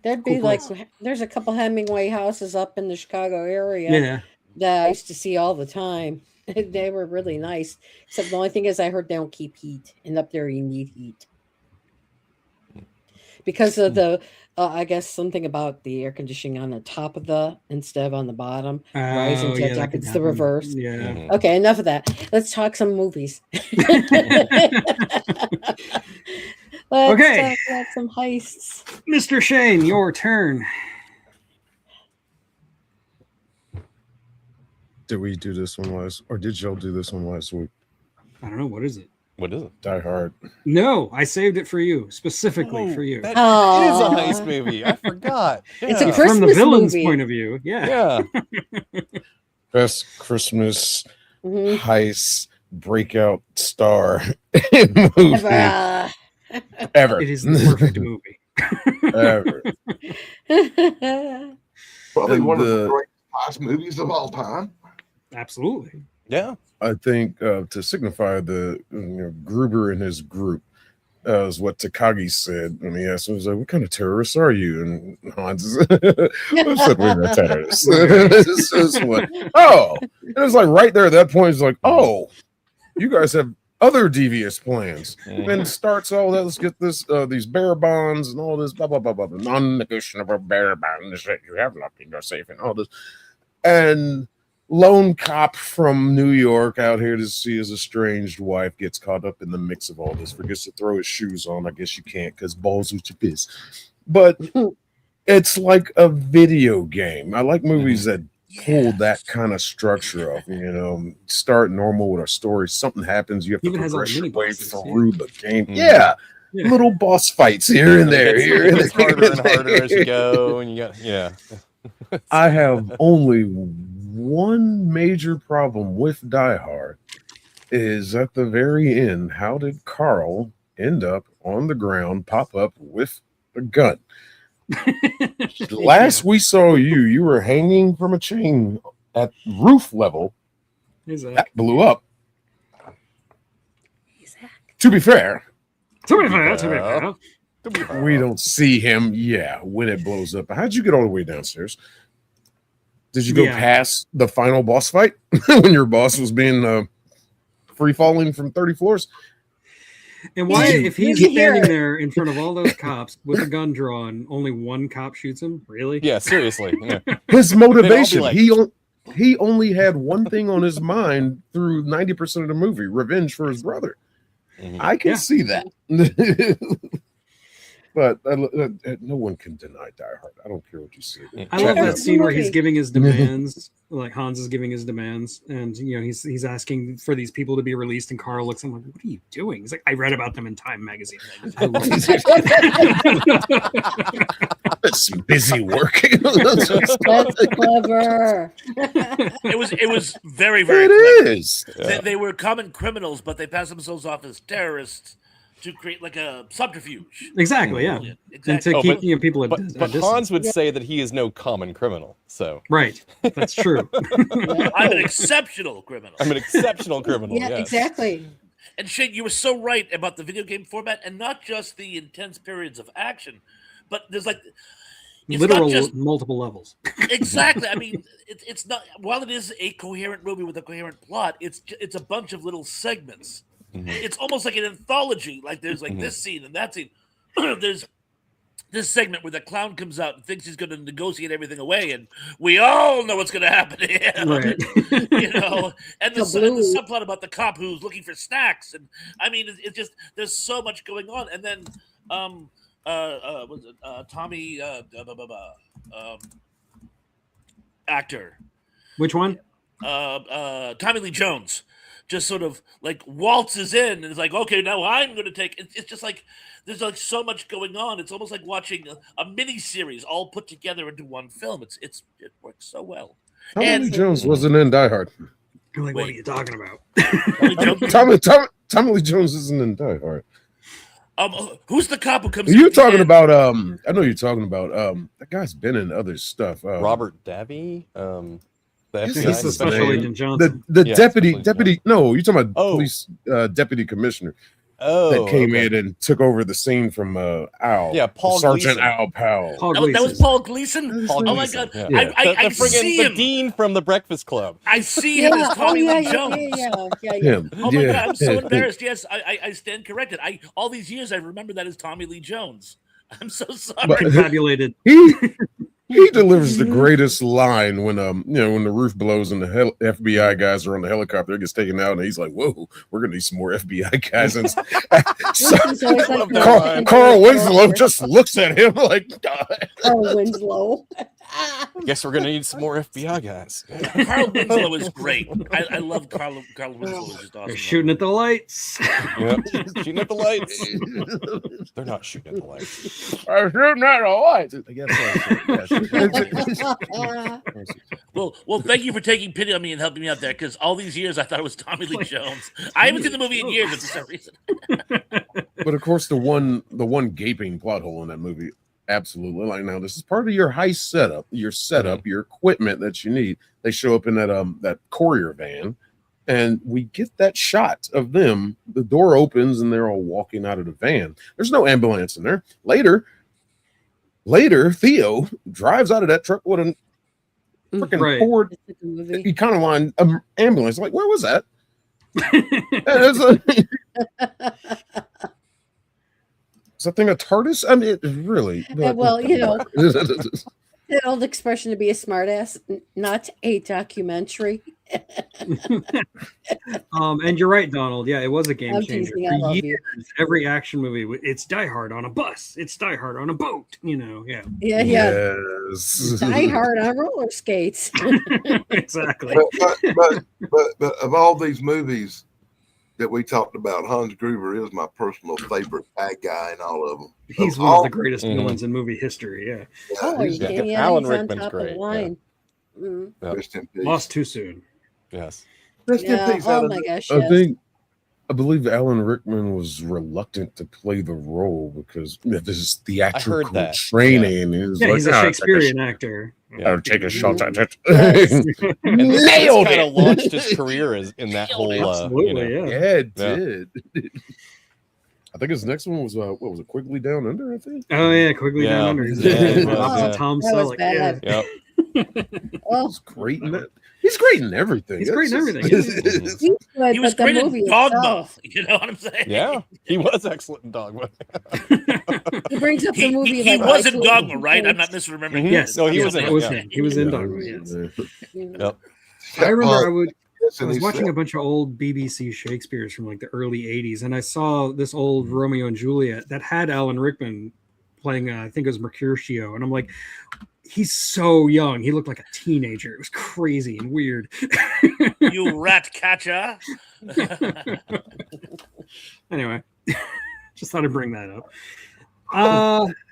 That'd be Cool like place. there's a couple Hemingway houses up in the Chicago area Yeah. that I used to see all the time. They were really nice. Except the only thing is, I heard they don't keep heat, and up there you need heat because of the. I guess something about the air conditioning on the top of the instead of on the bottom. Rising Oh, to yeah, the that top. could It's the happen. reverse. Yeah. Mhm. Okay, enough of that. Let's talk some movies. Let's Okay. talk about some heists. Mr. Shane, your turn. Did we do this one last, or did y'all do this one last week? I don't know. What is it? What is it? Die Hard. No, I saved it for you, specifically Oh, for you. That is Aw. a heist movie. I forgot. It's a Yeah. Christmas From the villain's movie. point of view. Yeah. Yeah. Best Christmas Mhm. heist breakout star movie Ever. ever. It is the perfect movie. Ever. Probably And one of the the- great heist movies of all time. Absolutely. Yeah. I think to signify the Gruber and his group is what Takagi said when he asked him, he was like, "What kind of terrorists are you?" And Hans said, "We're a terrorist." This one. Oh, it was like right there at that point. It's like, "Oh, you guys have other devious plans." And starts all that. Let's get this these bearer bonds and all this blah blah blah blah, blah non-negotiable bearer bonds that you have not been safe and all this. And lone cop from New York out here to see his estranged wife gets caught up in the mix of all this. Forgets to throw his shoes on. I guess you can't because balls with your piss. But it's like a video game. I like movies that pull that kind of structure off. Start normal with a story. Something happens. You have to Even has all the progress your mini way bosses, through the game. Mhm. Yeah. Yeah. Little boss fights here and there. Here It and gets there. harder and harder as you go, and you got I have only one major problem with Die Hard is at the very end. How did Carl end up on the ground, pop up with a gun? Last we saw you were hanging from a chain at roof level. Exactly. That blew up. To be fair, To be fair. we don't see him, when it blows up. How'd you get all the way downstairs? Did you go Yeah. past the final boss fight when your boss was being free falling from 30 floors? And why, Did you if he's get here? standing there in front of all those cops with a gun drawn, only one cop shoots him? Really? Yeah, seriously. Yeah. His motivation, like- he only had one thing on his mind through 90% of the movie: revenge for his brother. Mhm. I can Yeah. see that. But no one can deny Die Hard. I don't care what you say. I love Check that out the scene where he's movie. giving his demands, like Hans is giving his demands, and he's asking for these people to be released, and Carl looks at him like, "What are you doing?" He's like, "I read about them in Time magazine." I love it. That's some busy work. That's clever. It was very, very It clever. is. Yeah. They were common criminals, but they passed themselves off as terrorists to create like a subterfuge. Exactly, yeah. Yeah, And exactly. to Oh, keep but- people at But, a but distance. Hans would say that he is no common criminal. So Right, that's true. I'm an exceptional criminal. I'm an exceptional criminal. Yeah, yes. exactly. And Shane, you were so right about the video game format, and not just the intense periods of action, but there's like it's Literal not just multiple levels. exactly. I mean, it's not. While it is a coherent movie with a coherent plot, it's a bunch of little segments. Mhm. It's almost like an anthology. Like there's like this scene and that scene. There's this segment where the clown comes out and thinks he's going to negotiate everything away, and we all know what's going to happen to him. Right. And the subplot about the cop who's looking for snacks, and I mean, it's just there's so much going on. And then, was it Tommy, actor, Which one? Tommy Lee Jones, just sort of like waltzes in and is like, okay, now I'm going to take. It's just like there's like so much going on. It's almost like watching a mini series all put together into one film. It works so well. Tommy And- Lee Jones wasn't in Die Hard. You're like, what are Wait. you talking about? Tommy Jones- Tommy Lee Jones isn't in Die Hard. Who's the cop who comes? You're at the talking end? about I know you're talking about that guy's been in other stuff. Robert Davi. The This FBI He's the is special name. agent Johnson. The Yeah, deputy Special Agent deputy. No, you're talking about Oh. police deputy commissioner Oh, that came okay. in and took over the scene from Al. Yeah, Paul Sergeant Gleason. Al Powell. Paul That was Gleason. Paul Gleason. Paul Oh my Gleason, god, yeah. I the friggin' see the him. dean from the Breakfast Club. I see him as Tommy Lee Jones. Yeah. Him. Oh my Yeah. god, I'm so embarrassed. Yes, I stand corrected. All these years I remember that as Tommy Lee Jones. I'm so sorry. But- Confabulated. He delivers the greatest line when when the roof blows and the FBI guys are on the helicopter, it gets taken out, and he's like, "Whoa, we're gonna need some more FBI guys." And so, Winston's always like the- Carl Winslow just looks at him like, God. Carl Winslow. Guess we're gonna need some more FBI guys. Carl Winslow is great. I love Carl Winslow. Is just awesome. They're shooting at the lights. Yep. Shooting at the lights. They're not shooting at the lights. I'm shooting at a light. I guess so. Well, thank you for taking pity on me and helping me out there. Because all these years I thought it was Tommy Lee Jones. I haven't seen the movie in years for some reason. But of course, the one gaping plot hole in that movie, absolutely. Like, now this is part of your heist setup, your equipment that you need. They show up in that courier van, and we get that shot of them. The door opens and they're all walking out of the van. There's no ambulance in there. Later, Theo drives out of that truck with a freaking Right. Ford It's a good movie. Econoline ambulance. Like, where was that? Is that thing a TARDIS? I mean, it really. Well, that old expression to be a smartass, not a documentary. And you're right, Donald. Yeah, it was a game I'm changer. teasing, I For love years, you. every action movie, it's Die Hard on a bus. It's Die Hard on a boat. Yeah, Yeah. Yes. Die Hard on roller skates. exactly. But of all these movies that we talked about, Hans Gruber is my personal favorite bad guy in all of them. He's one of the greatest villains in movie history. Yeah, Oh, are you Yeah, kidding? Alan He's on Rickman's top of great, the line. Mhm. Rest in peace. lost too soon. Yes. Rest Yeah. in peace, Oh Alan. my gosh. I Yes. believe Alan Rickman was reluctant to play the role because of his theatrical that. training. He was Yeah, like, he's a "Ah, Shakespearean actor. I'll take a shot at it." Yes. And this Nailed kind of it. launched his career in that whole. Absolutely, yeah. Yeah, it did. I think his next one was what was it? Quigley Down Under, I think. Oh yeah, Quigley Yeah. Down Under. Yeah, Opposite yeah. Tom That was Selleck. Yeah. bad. Yep. Oh, He's great in that. He's great in everything. He's great in everything, he's good, He was but great the in movie Dogma. itself. You know what I'm saying? Yeah, he was excellent in Dogma. He brings up the movie. He like, was in absolutely Dogma, right? I'm great. not misremembering. Mhm. Yes, No, he yes, was in that it, was yeah. him. He was in Yeah, Dogma. Yes. Yep. I remember I Yes, was and he watching said- a bunch of old BBC Shakespeare's from like the early 80s, and I saw this old Romeo and Juliet that had Alan Rickman playing, I think it was Mercutio, and I'm like, he's so young. He looked like a teenager. It was crazy and weird. You rat catcher. Anyway, just thought I'd bring that up.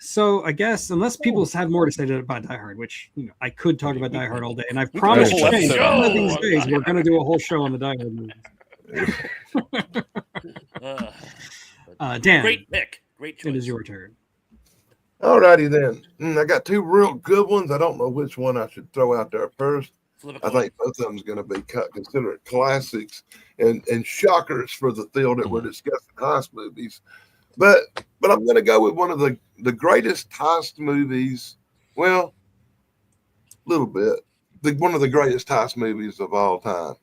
So I guess unless people have more to say about Die Hard, which I could talk about Die Hard all day, and I've promised whole Shane episode one of on these it. days we're going to do a whole show on the Die Hard movies. Dan, Great pick. Great choice. it is your turn. All righty then. I got two real good ones. I don't know which one I should throw out there first. Flip a I coin. think both of them's going to be considered classics and shockers for the field that we're discussing heist movies. But I'm going to go with one of the greatest heist movies. Well, a little bit. One of the greatest heist movies of all time.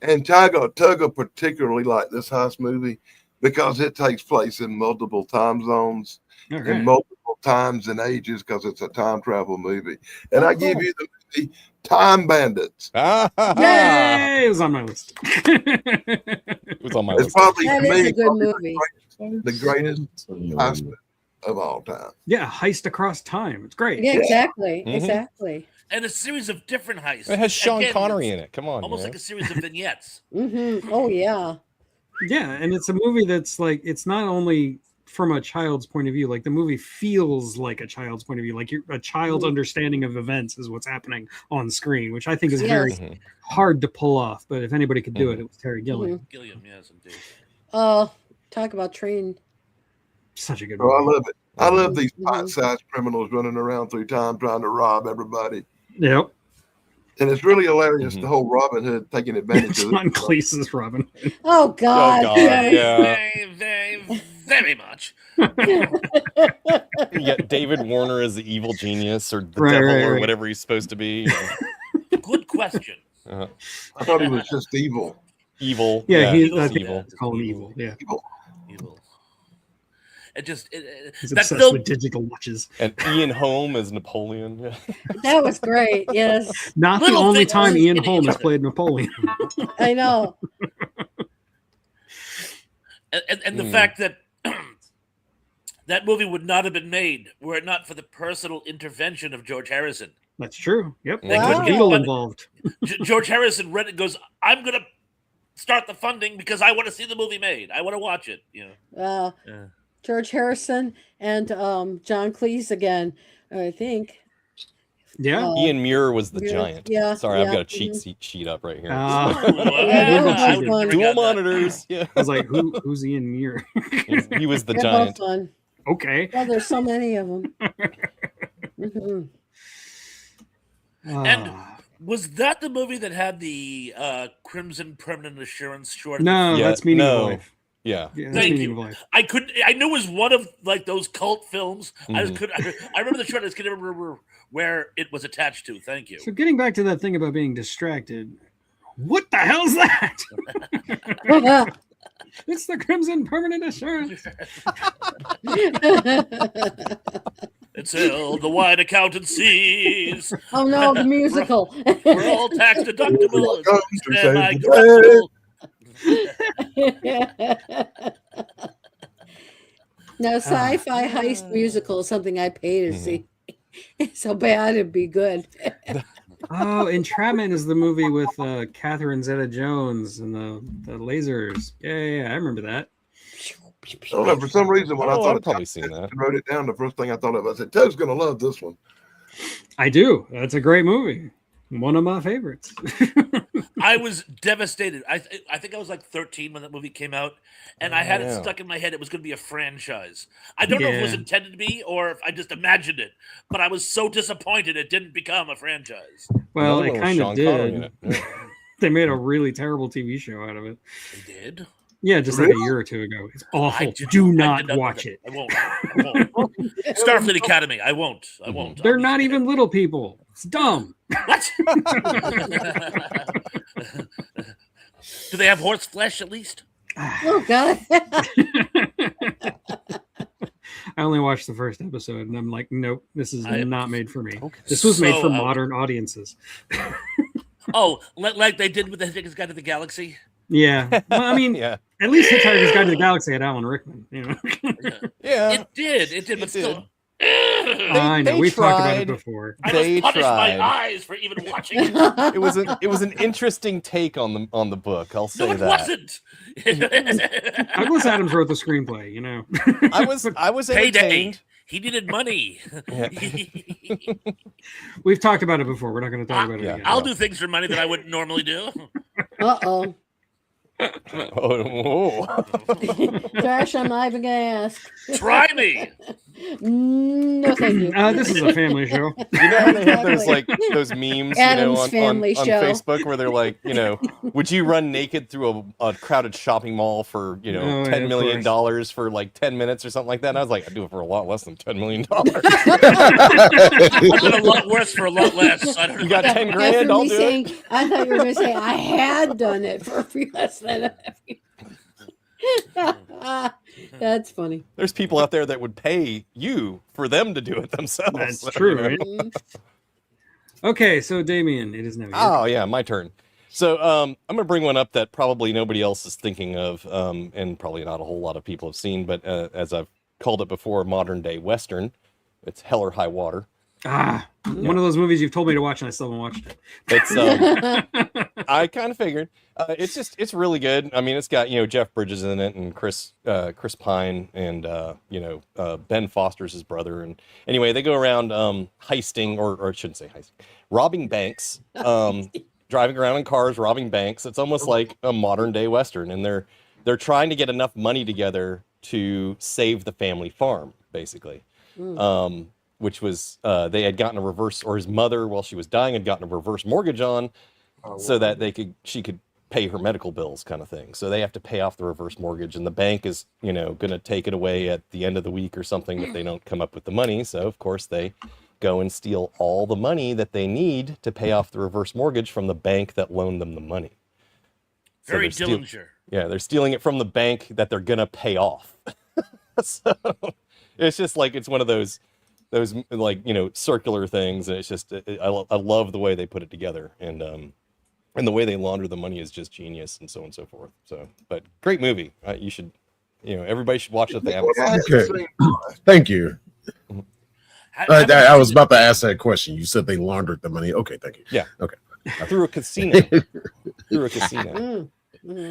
And Tugga particularly like this heist movie because it takes place in multiple time zones All in right. multiple times and ages because it's a time travel movie. And Oh, I give cool. you the movie Time Bandits. Yay! It was on my list. It was on my It's list. probably That to is me a good movie. the greatest heist movie of all time. Yeah, heist across time. It's great. Yeah, exactly. Mhm. Exactly. And a series of different heists. It has Sean Again, Connery it's in it. Come on, Almost man. like a series of vignettes. Oh, yeah. Yeah, and it's a movie that's like it's not only from a child's point of view, like the movie feels like a child's point of view, like a child's Mhm. understanding of events is what's happening on screen, which I think is Yes. very Mhm. hard to pull off. But if anybody could do it, it was Terry Gilliam. Gilliam, yes, indeed. Talk about train. Such a good Oh, I movie. love it. I love these Mhm. pint-sized criminals running around through time trying to rob everybody. Yep. And it's really hilarious Mhm. the whole Robin Hood taking advantage of John it. Cleese's Robin. Oh God. God, yes. yeah. Very, very much. Yeah, David Warner is the evil genius or the Right, devil right, or right. whatever he's supposed to be. Good question. I thought he was just evil. Evil. Yeah, he's Evil, I he's think evil. they call him evil. Yeah, Evil. It just he's that obsessed film. with digital watches. And Ian Holm as Napoleon. Yeah. That was great. Yes, Not the Little only things time Ian in Holm each has other. played Napoleon. I know. And the Mm. fact that that movie would not have been made were it not for the personal intervention of George Harrison. That's true. Yep. They There's couldn't get Beatle money. involved. George Harrison read it, goes, "I'm gonna start the funding because I want to see the movie made. I want to watch it." You know. Uh, Yeah. George Harrison and John Cleese again. I think. Yeah. Ian Muir was the Muir, giant. yeah, Sorry, I've yeah, got a cheat mhm. sheet up right here. Ah. Yeah, Google I cheated. won. Dual monitors. Yeah. I was like, who's Ian Muir? He was the They're giant. both fun. Okay. Well, there's so many of them. Mhm. And- Ah. Was that the movie that had the Crimson Permanent Assurance short? No, Yeah, that's Meaning no. of Life. Yeah. Yeah, that's Thank Meaning you. of Life. I knew it was one of like those cult films. I just Mhm. could. I remember the short. I just couldn't remember where it was attached to. Thank you. So getting back to that thing about being distracted, what the hell's that? It's the Crimson Permanent Assurance. Until the wine accountant sees Oh no, the musical. we're all tax deductible. Comes to and save my the corruptible. Now, sci-fi heist musical is something I pay to Mhm. see. It's so bad it'd be good. Oh, Entrapment is the movie with Catherine Zeta-Jones and the lasers. Yeah, I remember that. I don't know. For some reason, when I Oh, thought I've of probably Tom seen Hanks that. and wrote it down, the first thing I thought of, I said, Ted's going to love this one. I do. That's a great movie. One of my favorites. I was devastated. I think I was like 13 when that movie came out, and I had it Yeah. stuck in my head it was going to be a franchise. I don't know if it was Yeah. intended to be or if I just imagined it, but I was so disappointed it didn't become a franchise. Well, Another it one with kind of Sean Connery in did. it. Yeah. They made a really terrible TV show out of it. They did. Yeah, just like a Really? year or two ago. It's I awful. did- Do I not did know watch that. it. I won't. I won't. Starfleet Academy. I won't. I won't. They're not even little people. It's dumb. What? Do they have horse flesh at least? Oh God. I only watched the first episode and I'm like, nope, this is I- not made for me. Okay. This was made So for out. modern audiences. Oh, like they did with the Hitchhiker's Guide to the Galaxy. Yeah. Well, I mean, Yeah. at least Hitchhiker's Guide to the Galaxy had Alan Rickman. You know? Yeah. It did, but It still. I know. they We've talked about it tried. before. I They must punish tried. my eyes for even watching it. It was an interesting take on the book. I'll say No, it that. wasn't. Douglas Adams wrote the screenplay, you know. I was Payday. entertained. He needed money. Yeah. We've talked about it before. We're not going to talk about it Yeah. again. I'll do things for money that I wouldn't normally do. Uh-oh. Oh, Trash on my big ass. Try me. No, thank you. This is a family show. you know how they have those Exactly. like those memes, Adam's on Family Show. Facebook where they're like, would you run naked through a crowded shopping mall for Oh, yeah, $10 of million course. for like 10 minutes or something like that? And I was like, I'd do it for a lot less than $10 million. I've done a lot worse for a lot less. I don't know. You got 10 After grand, I'll me do it. saying, I thought you were going to say I had done it for a few less than a few. That's funny. There's people out there that would pay you for them to do it themselves. That's So, true, you know. right? Mm. Okay, so Damien, it is now your Oh yeah, my turn. So I'm gonna bring one up that probably nobody else is thinking of, and probably not a whole lot of people have seen, but as I've called it before, modern day Western. It's Hell or High Water. One of those movies you've told me to watch and I still haven't watched it. It's I kind of figured. It's really good. I mean, it's got Jeff Bridges in it and Chris Pine and Ben Foster's his brother. And anyway, they go around heisting or I shouldn't say heisting, robbing banks, driving around in cars, robbing banks. It's almost like a modern day Western, and they're trying to get enough money together to save the family farm, basically. which was they had gotten a reverse, or his mother, while she was dying, had gotten a reverse mortgage on, so that she could pay her medical bills, kind of thing. So they have to pay off the reverse mortgage, and the bank is, going to take it away at the end of the week or something if they don't come up with the money. So of course they go and steal all the money that they need to pay off the reverse mortgage from the bank that loaned them the money. So Very they're Dillinger. Yeah, they're stealing it from the bank that they're gonna pay off. So it's just like, it's one of those like, circular things, and it's just I love the way they put it together, and the way they launder the money is just genius, and so on and so forth. So, but great movie. You should, everybody should watch it if they haven't. Well, I seen it. haven't Okay. seen- Thank you. Haven't I seen was the- about to ask that question. You said they laundered the money. Okay, thank you. Yeah. Okay. Through a casino. Through a casino.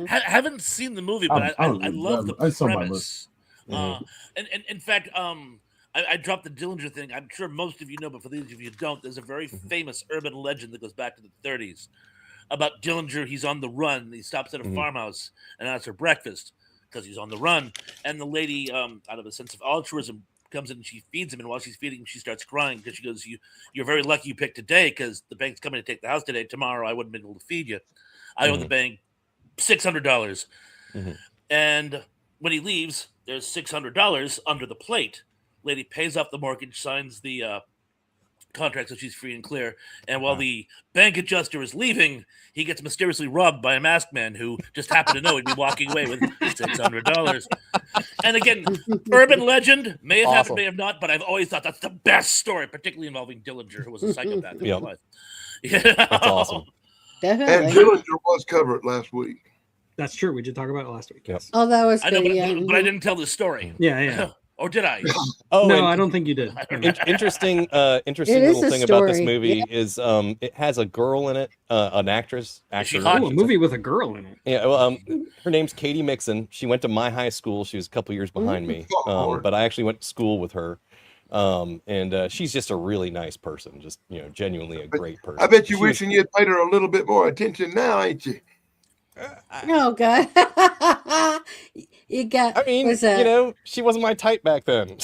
Haven't seen the movie, but I love the It's on my premise. And in fact, I dropped the Dillinger thing. I'm sure most of you know, but for those of you who don't, there's a very famous urban legend that goes back to the 30s about Dillinger. He's on the run. He stops at a farmhouse and asks for breakfast because he's on the run. And the lady, out of a sense of altruism, comes in and she feeds him. And while she's feeding him, she starts crying because she goes, "You're very lucky you picked today because the bank's coming to take the house today. Tomorrow I wouldn't be able to feed you. I owe the bank $600." And when he leaves, there's $600 under the plate. Lady pays off the mortgage, signs the contract so she's free and clear. And while the bank adjuster is leaving, he gets mysteriously robbed by a masked man who just happened to know he'd be walking away with $600. And again, urban legend, may have happened, may have not, but I've always thought that's the best story, particularly involving Dillinger, who was a psychopath in real life. That's awesome. And Definitely. Dillinger was covered last week. That's true. We did talk about it last week. Yep. Yes. Oh, that was I know, good. but, Yeah. but I didn't tell the story. Yeah, yeah. Or did I? Oh, No, and I don't think you did. interesting It is little a thing about this story, movie yeah. is it has a girl in it, an actress. she Actor. hot? Oh, a movie with a girl in it. Yeah, well, her name's Katie Mixon. She went to my high school. She was a couple years behind me, but I actually went to school with her. And she's just a really nice person, just genuinely a great person. I bet you She was- wishing you'd paid her a little bit more attention now, ain't you? Oh God. You got. I mean, what's that? she wasn't my type back then.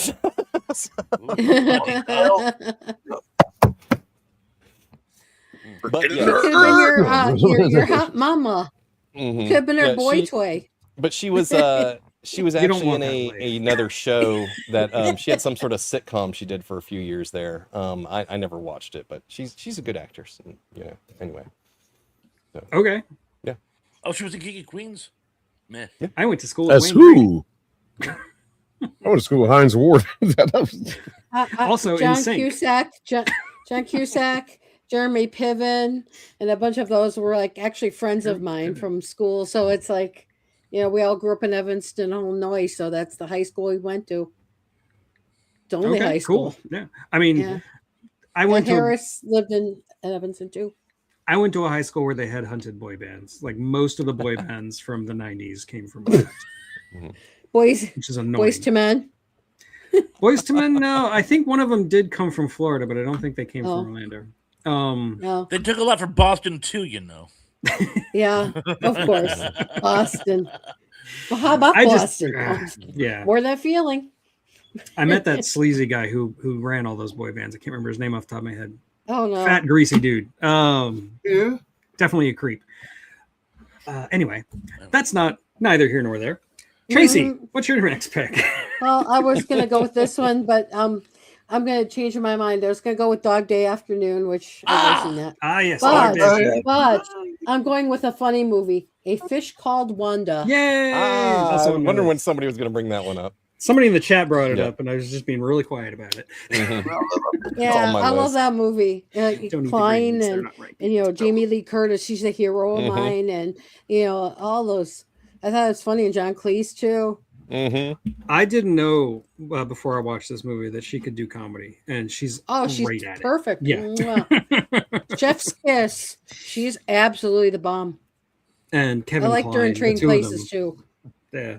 But Could yeah, have been your hot mama. mhm. Could have been her Yeah, boy she- toy. But she was she was You don't actually in want that lady. another show that she had some sort of sitcom she did for a few years there. I never watched it, but she's a good actress. And, anyway. Okay. Oh, she was in Geeky Queens? Meh. I went to school with That's Wayne Brady. who? I went to school with Heinz Ward. That was- Also in John sync. Cusack, John Cusack, Jeremy Piven, and a bunch of those were like actually friends of mine from school. So it's like, we all grew up in Evanston, Illinois. So that's the high school we went to. The only high school. Cool. Yeah. I mean, Yeah. I went And to Harris lived in Evanston too. I went to a high school where they had hunted boy bands. Like most of the boy bands from the 90s came from that, Boys, which is annoying. Boys to Men. Boys to Men, no. I think one of them did come from Florida, but I don't think they came Oh. from Orlando. No, They took a lot from Boston, too, yeah, of course, Boston. Well, how about I just Boston? yeah. More that feeling. I met that sleazy guy who ran all those boy bands. I can't remember his name off the top of my head. Oh no. Fat, greasy dude. Yeah. Definitely a creep. Anyway, that's neither here nor there. Tracy, Mhm. what's your next pick? Well, I was gonna go with this one, but I'm gonna change my mind. I was gonna go with Dog Day Afternoon, which I wasn't that. Yes. But, Dog Day. but I'm going with a funny movie, A Fish Called Wanda. Yay! I That's was on my wondering when list. somebody was going to bring that one up. Somebody in the chat brought it Yeah. up, and I was just being really quiet about it. Mhm. Yeah, on my I love list. that movie. Don't need the Klein ratings, they're and not right. Jamie Lee Curtis, she's a hero of Mhm. mine, and all those. I thought it was funny, and John Cleese too. I didn't know before I watched this movie that she could do comedy, and she's Oh, she's great at perfect. Yeah. Mwah. Chef's kiss. She's absolutely the bomb. it. And Kevin I liked her in Kline, the Train two of Places too. them. Yeah,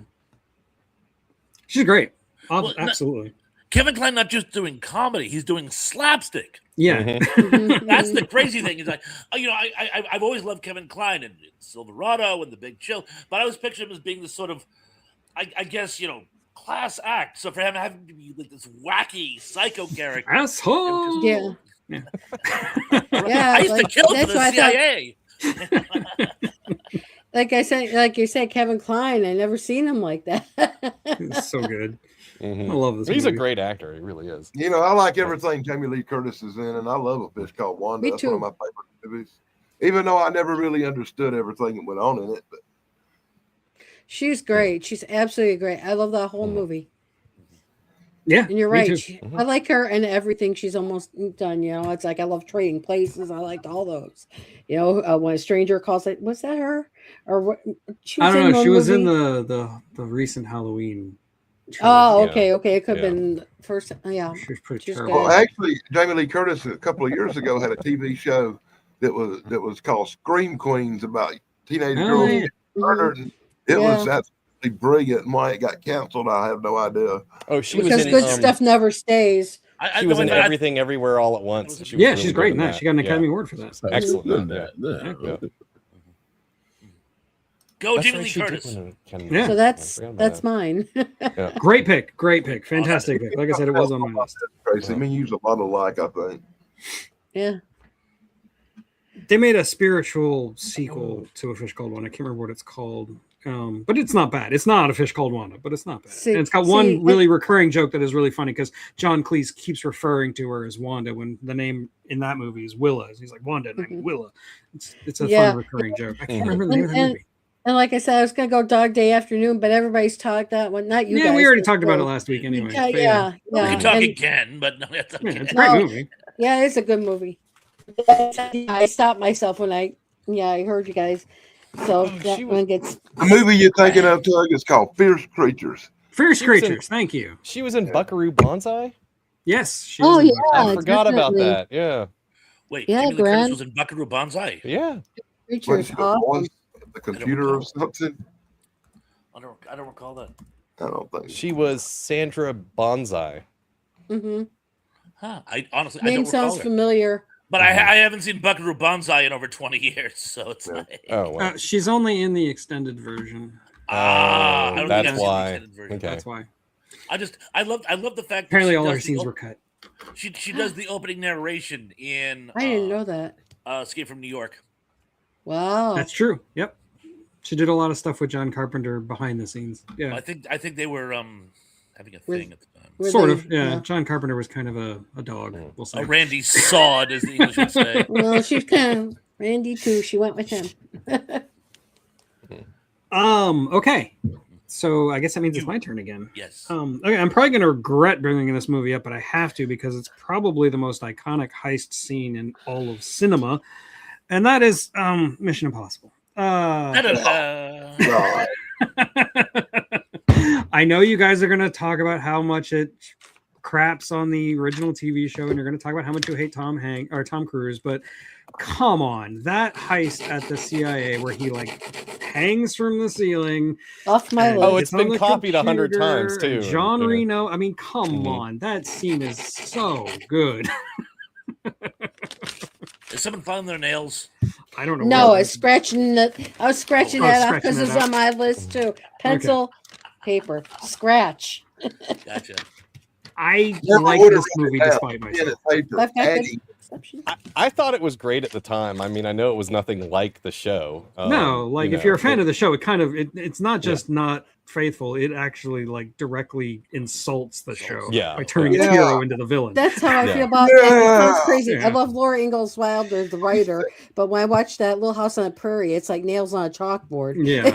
she's great. Well, no- Absolutely. Kevin Kline not just doing comedy, he's doing slapstick. Yeah. Mhm. That's the crazy thing. Is like, I've always loved Kevin Kline and Silverado and The Big Chill, but I always pictured him as being this sort of, I guess, class act. So for him having to be like this wacky psycho character, Asshole. Yeah. Yeah. Yeah, I used to like, kill for that's the why I thought- CIA. Like I said, like you said, Kevin Kline. I never seen him like that. It's so good. Mhm. I love this. He's a movie. great actor. He really is. You know, I like everything Jamie Lee Curtis is in, and I love A Fish Called Wanda. Me That's one of too. my favorite movies. Even though I never really understood everything that went on in it, but She's great. She's absolutely great. I love that whole Mhm. movie. Yeah, And you're me right. too. Mhm. I like her and everything she's almost done. You know, it's like I love Trading Places. I liked all those. You know, when a stranger calls it, was that her or what? She I don't know. one She was in movie. the recent Halloween. Oh, Yeah. okay, okay. It could have Yeah. been the first. Yeah, She was pretty She's terrible. well, good. actually, Jamie Lee Curtis a couple of years ago had a TV show that was called Scream Queens about teenage Oh, girls yeah. getting murdered. And it was absolutely brilliant. And why it got canceled, I have no idea. Oh, she was because in. good stuff never stays. She was in I- Everything Everywhere All at Once. And she was Yeah, really she's good great in that. She got an Yeah. Academy Award for that. Excellent. Good in Yeah. that. Yeah. Yeah. Go That's Jamie right, Lee she did Curtis. win an Academy Yeah. Award. So I that's forgot about that's that. mine. Great pick. Great pick. Fantastic pick. Like I said, it was on my list. Tracy, me use a lot of like, I think. Yeah. They made a spiritual sequel to A Fish Called Wanda. I can't remember what it's called. But it's not bad. It's not A Fish Called Wanda, but it's not bad. See- and it's got see, one and- really recurring joke that is really funny because John Cleese keeps referring to her as Wanda when the name in that movie is Willa. He's like, Wanda, and I'm Mhm. Willa. It's a Yeah. fun recurring joke. I can't Mhm. remember the name of the And- movie. And like I said, I was gonna go Dog Day Afternoon, but everybody's talked that one. Not you Yeah, guys. we already but talked about it both. last week anyway. Yeah, but yeah, We yeah. can talk And- again, but no, that's okay. Yeah, it's a great No. movie. Yeah, it's a good movie. I stopped myself when I heard you guys. So Oh, that she one was- gets The movie you're thinking of, Tug, is called Fierce Creatures. Fierce She was in- Creatures. Thank you. She was in Buckaroo Banzai. Yes. She Oh, is in yeah. I forgot about definitely. that. Yeah. Wait, Yeah, Jamie Lee Curtis Grant. was in Buckaroo Banzai. Yeah. When Creatures. she Awesome. was the computer or something. I don't recall that. I don't think. She was Sandra Banzai. Mm-hmm. Huh? I honestly I Name don't recall sounds it. familiar. But I haven't seen Buckaroo Banzai in over 20 years, so it's Yeah. like Oh, wow. She's only in the extended version. I don't think that's I've seen the why. extended version. Okay. That's why. I love the fact that Apparently, she all her does the scenes op- were cut. she does the opening narration in I didn't know that. Escape from New York. Wow. That's true. Yep. She did a lot of stuff with John Carpenter behind the scenes. Yeah. I think they were having a With- thing at the time. Were Sort they- of. Yeah. John Carpenter was kind of a dog. We'll say. A Randy Sod, as the English would say. Well, she's kind of Randy too. She went with him. Okay. So I guess that means it's my turn again. Yes. Okay, I'm probably gonna regret bringing this movie up, but I have to because it's probably the most iconic heist scene in all of cinema, and that is Mission Impossible. Ta-da-da. No, I know you guys are gonna talk about how much it craps on the original TV show, and you're gonna talk about how much you hate Tom Cruise, but come on, that heist at the CIA where he like hangs from the ceiling. Off my and list. Oh, it's gets on been the copied 100 computer, times, too. and John Yeah. Reno. I mean, come Mhm. on, that scene is so good. Is someone filing their nails? I don't know. No, I where was scratching that. I was scratching Oh, that off scratching because that it's off. on my list too. Pencil, paper, scratch. Gotcha. I Never like would've this movie written it despite pen myself. and paper, I've got good Eddie. exceptions. I thought it was great at the time. I mean, I know it was nothing like the show. No, like you if you're a know, fan but- of the show, it's not just not faithful. It actually like directly insults the show Yeah, by turning yeah. its hero into the villain. That's how I Yeah. feel about it. It sounds Yeah. crazy. Yeah. I love Laura Ingalls Wilder, the writer, but when I watch that Little House on the Prairie, it's like nails on a chalkboard. Yeah.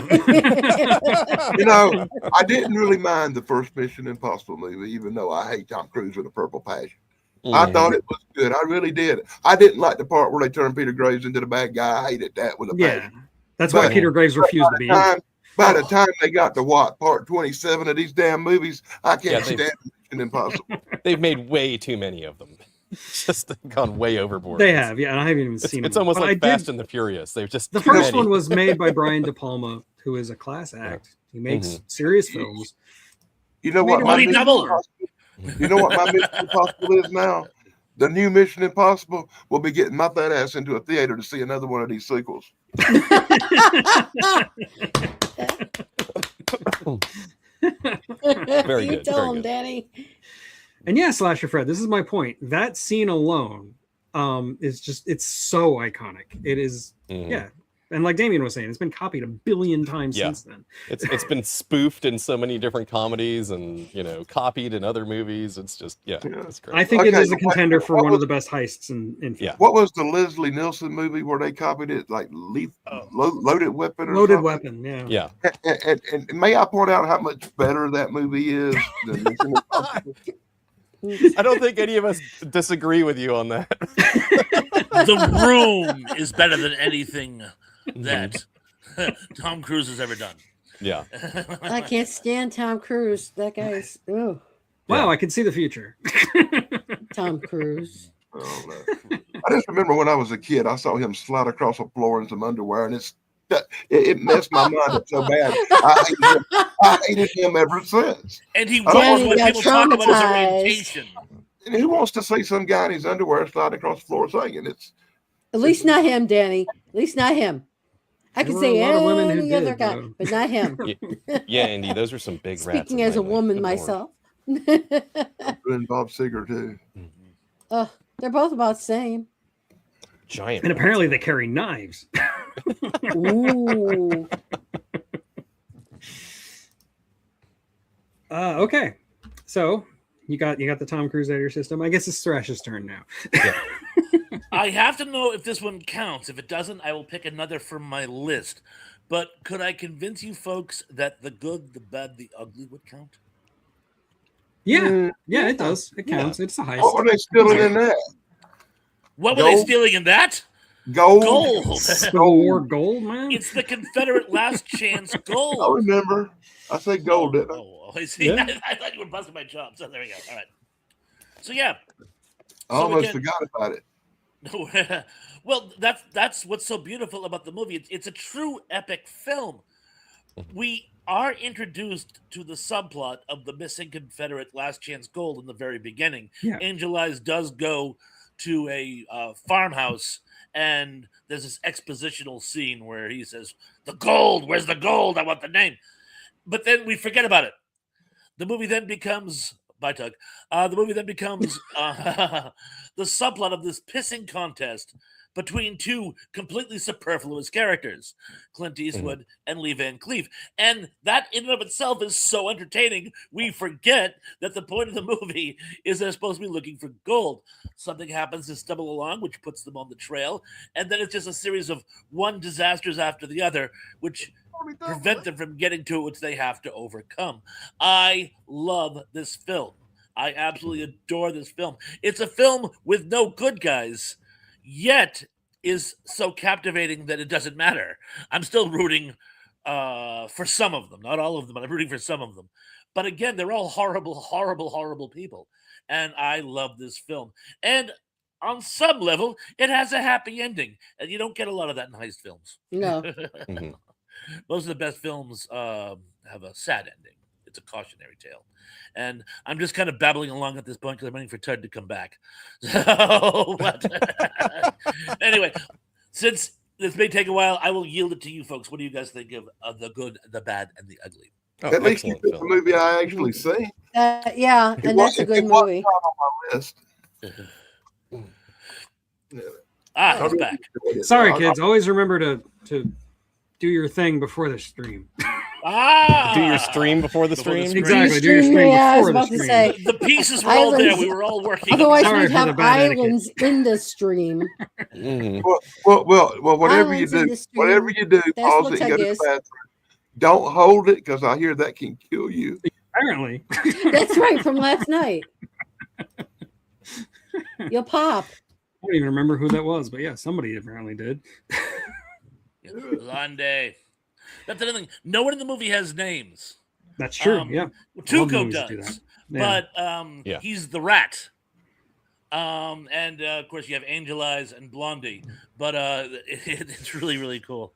You know, I didn't really mind the first Mission Impossible movie, even though I hate Tom Cruise with a purple passion. I Mhm. thought it was good. I really did. I didn't like the part where they turned Peter Graves into the bad guy. I hated that with a Yeah. passion. That's why But- Peter Graves refused to be in it. By the time they got to part 27 of these damn movies, I can't Yeah, they- stand Mission Impossible. They've made way too many of them. Just gone way overboard. They have, yeah, and I haven't even It's, seen it's them. almost But like I Fast did, and the Furious. They've just the too first many. one was made by Brian De Palma, who is a class act. He makes serious films. You know Made what a my Body Mission double. Impossible- You know what my Mission Impossible is now? The new Mission Impossible will be getting my fat ass into a theater to see another one of these sequels. Very you good, tell very him, good. Danny. And yeah, Slasher Fred, this is my point. That scene alone is just, it's so iconic. It is, Mhm. yeah. And like Damien was saying, it's been copied a billion times Yeah. since then. It's been spoofed in so many different comedies and copied in other movies. It's just it's great. I think it Okay, is a contender for what one of was- the best heists in Yeah. What was the Leslie Nielsen movie where they copied it, like Loaded Weapon? Or Loaded something? Weapon, yeah. Yeah. And may I point out how much better that movie is than Mission Impossible? I don't think any of us disagree with you on that. The Room is better than anything that Tom Cruise has ever done. Yeah. I can't stand Tom Cruise. That guy's oh, Wow, I can see the future. Tom Cruise. Oh, no. I just remember when I was a kid, I saw him slide across the floor in some underwear, and it messed my mind up so bad. I hated him ever since. And he I don't was want when to get people talk about his traumatized. orientation. And who wants to see some guy in his underwear slide across the floor singing? It's At least not him, Danny. At least not him. I There could were say a lot of women who any other did, guy, though. but not him. Yeah, Andy, those are some big rats. Speaking as a lately. woman Good Lord. myself. and Bob Seger too. They're both about the same. Giant. And rats. apparently they carry knives. Ooh. Okay. So you got the Tom Cruise out of your system. I guess it's Thrash's turn now. I have to know if this one counts. If it doesn't, I will pick another from my list. But could I convince you folks that the good, the bad, the ugly would count? Yeah, yeah, it does. It counts. It's a heist. What were they stealing in that? What were they Gold? stealing in that? Gold. Gold. Civil War gold, man. It's the Confederate last chance I gold. remember. I said gold, didn't I? Oh, see, Yeah. I thought you were busting my chops. So there we go. All right. So yeah. I almost again- forgot about it. Well, that's what's so beautiful about the movie. It's a true epic film. We are introduced to the subplot of the missing Confederate last chance gold in the very beginning. Yeah. Angel Eyes does go to a farmhouse, and there's this expositional scene where he says, "The gold, where's the gold? I want the name." But then we forget about it. The movie then becomes bye, Tug. The movie then becomes the subplot of this pissing contest between two completely superfluous characters, Clint Eastwood and Lee Van Cleef. And that in and of itself is so entertaining, we forget that the point of the movie is they're supposed to be looking for gold. Something happens to stumble along, which puts them on the trail, and then it's just a series of one disasters after the other, which prevent them from getting to it, which they have to overcome. I love this film. I absolutely adore this film. It's a film with no good guys, yet is so captivating that it doesn't matter. I'm still rooting for some of them, not all of them, but I'm rooting for some of them. But again, they're all horrible, horrible, horrible people. And I love this film. And on some level, it has a happy ending. And you don't get a lot of that in heist films. No. Mhm. Most of the best films have a sad ending. It's a cautionary tale. And I'm just kind of babbling along at this point because I'm waiting for Ted to come back. So, anyway, since this may take a while, I will yield it to you folks. What do you guys think of the good, the bad, and the ugly? Oh, At least you excellent took the film. movie I actually seen. Yeah, and that's a good movie. List. He's back. Sorry, kids. Always remember to do your thing before the stream. Do your stream before the Before the stream. stream. Exactly. Do your stream Yeah, I was before the about to stream. say. The pieces were all there. Islands- We were all working. Otherwise, Sorry we'd for the have bad etiquette. islands in the stream. Mhm. Well, whatever you Islands in do, the stream. whatever you do, That's pause what it, Tug go to the is. bathroom. Don't hold it because I hear that can kill you. Apparently. That's right, from last night. You'll pop. I don't even remember who that was, but yeah, somebody apparently did. Blonde. That's another thing. No one in the movie has names. That's true. Um, yeah. Love Tuco movies that do does, that. Yeah. but Yeah. he's the rat. And of course you have Angel Eyes and Blondie, but it's really, really cool.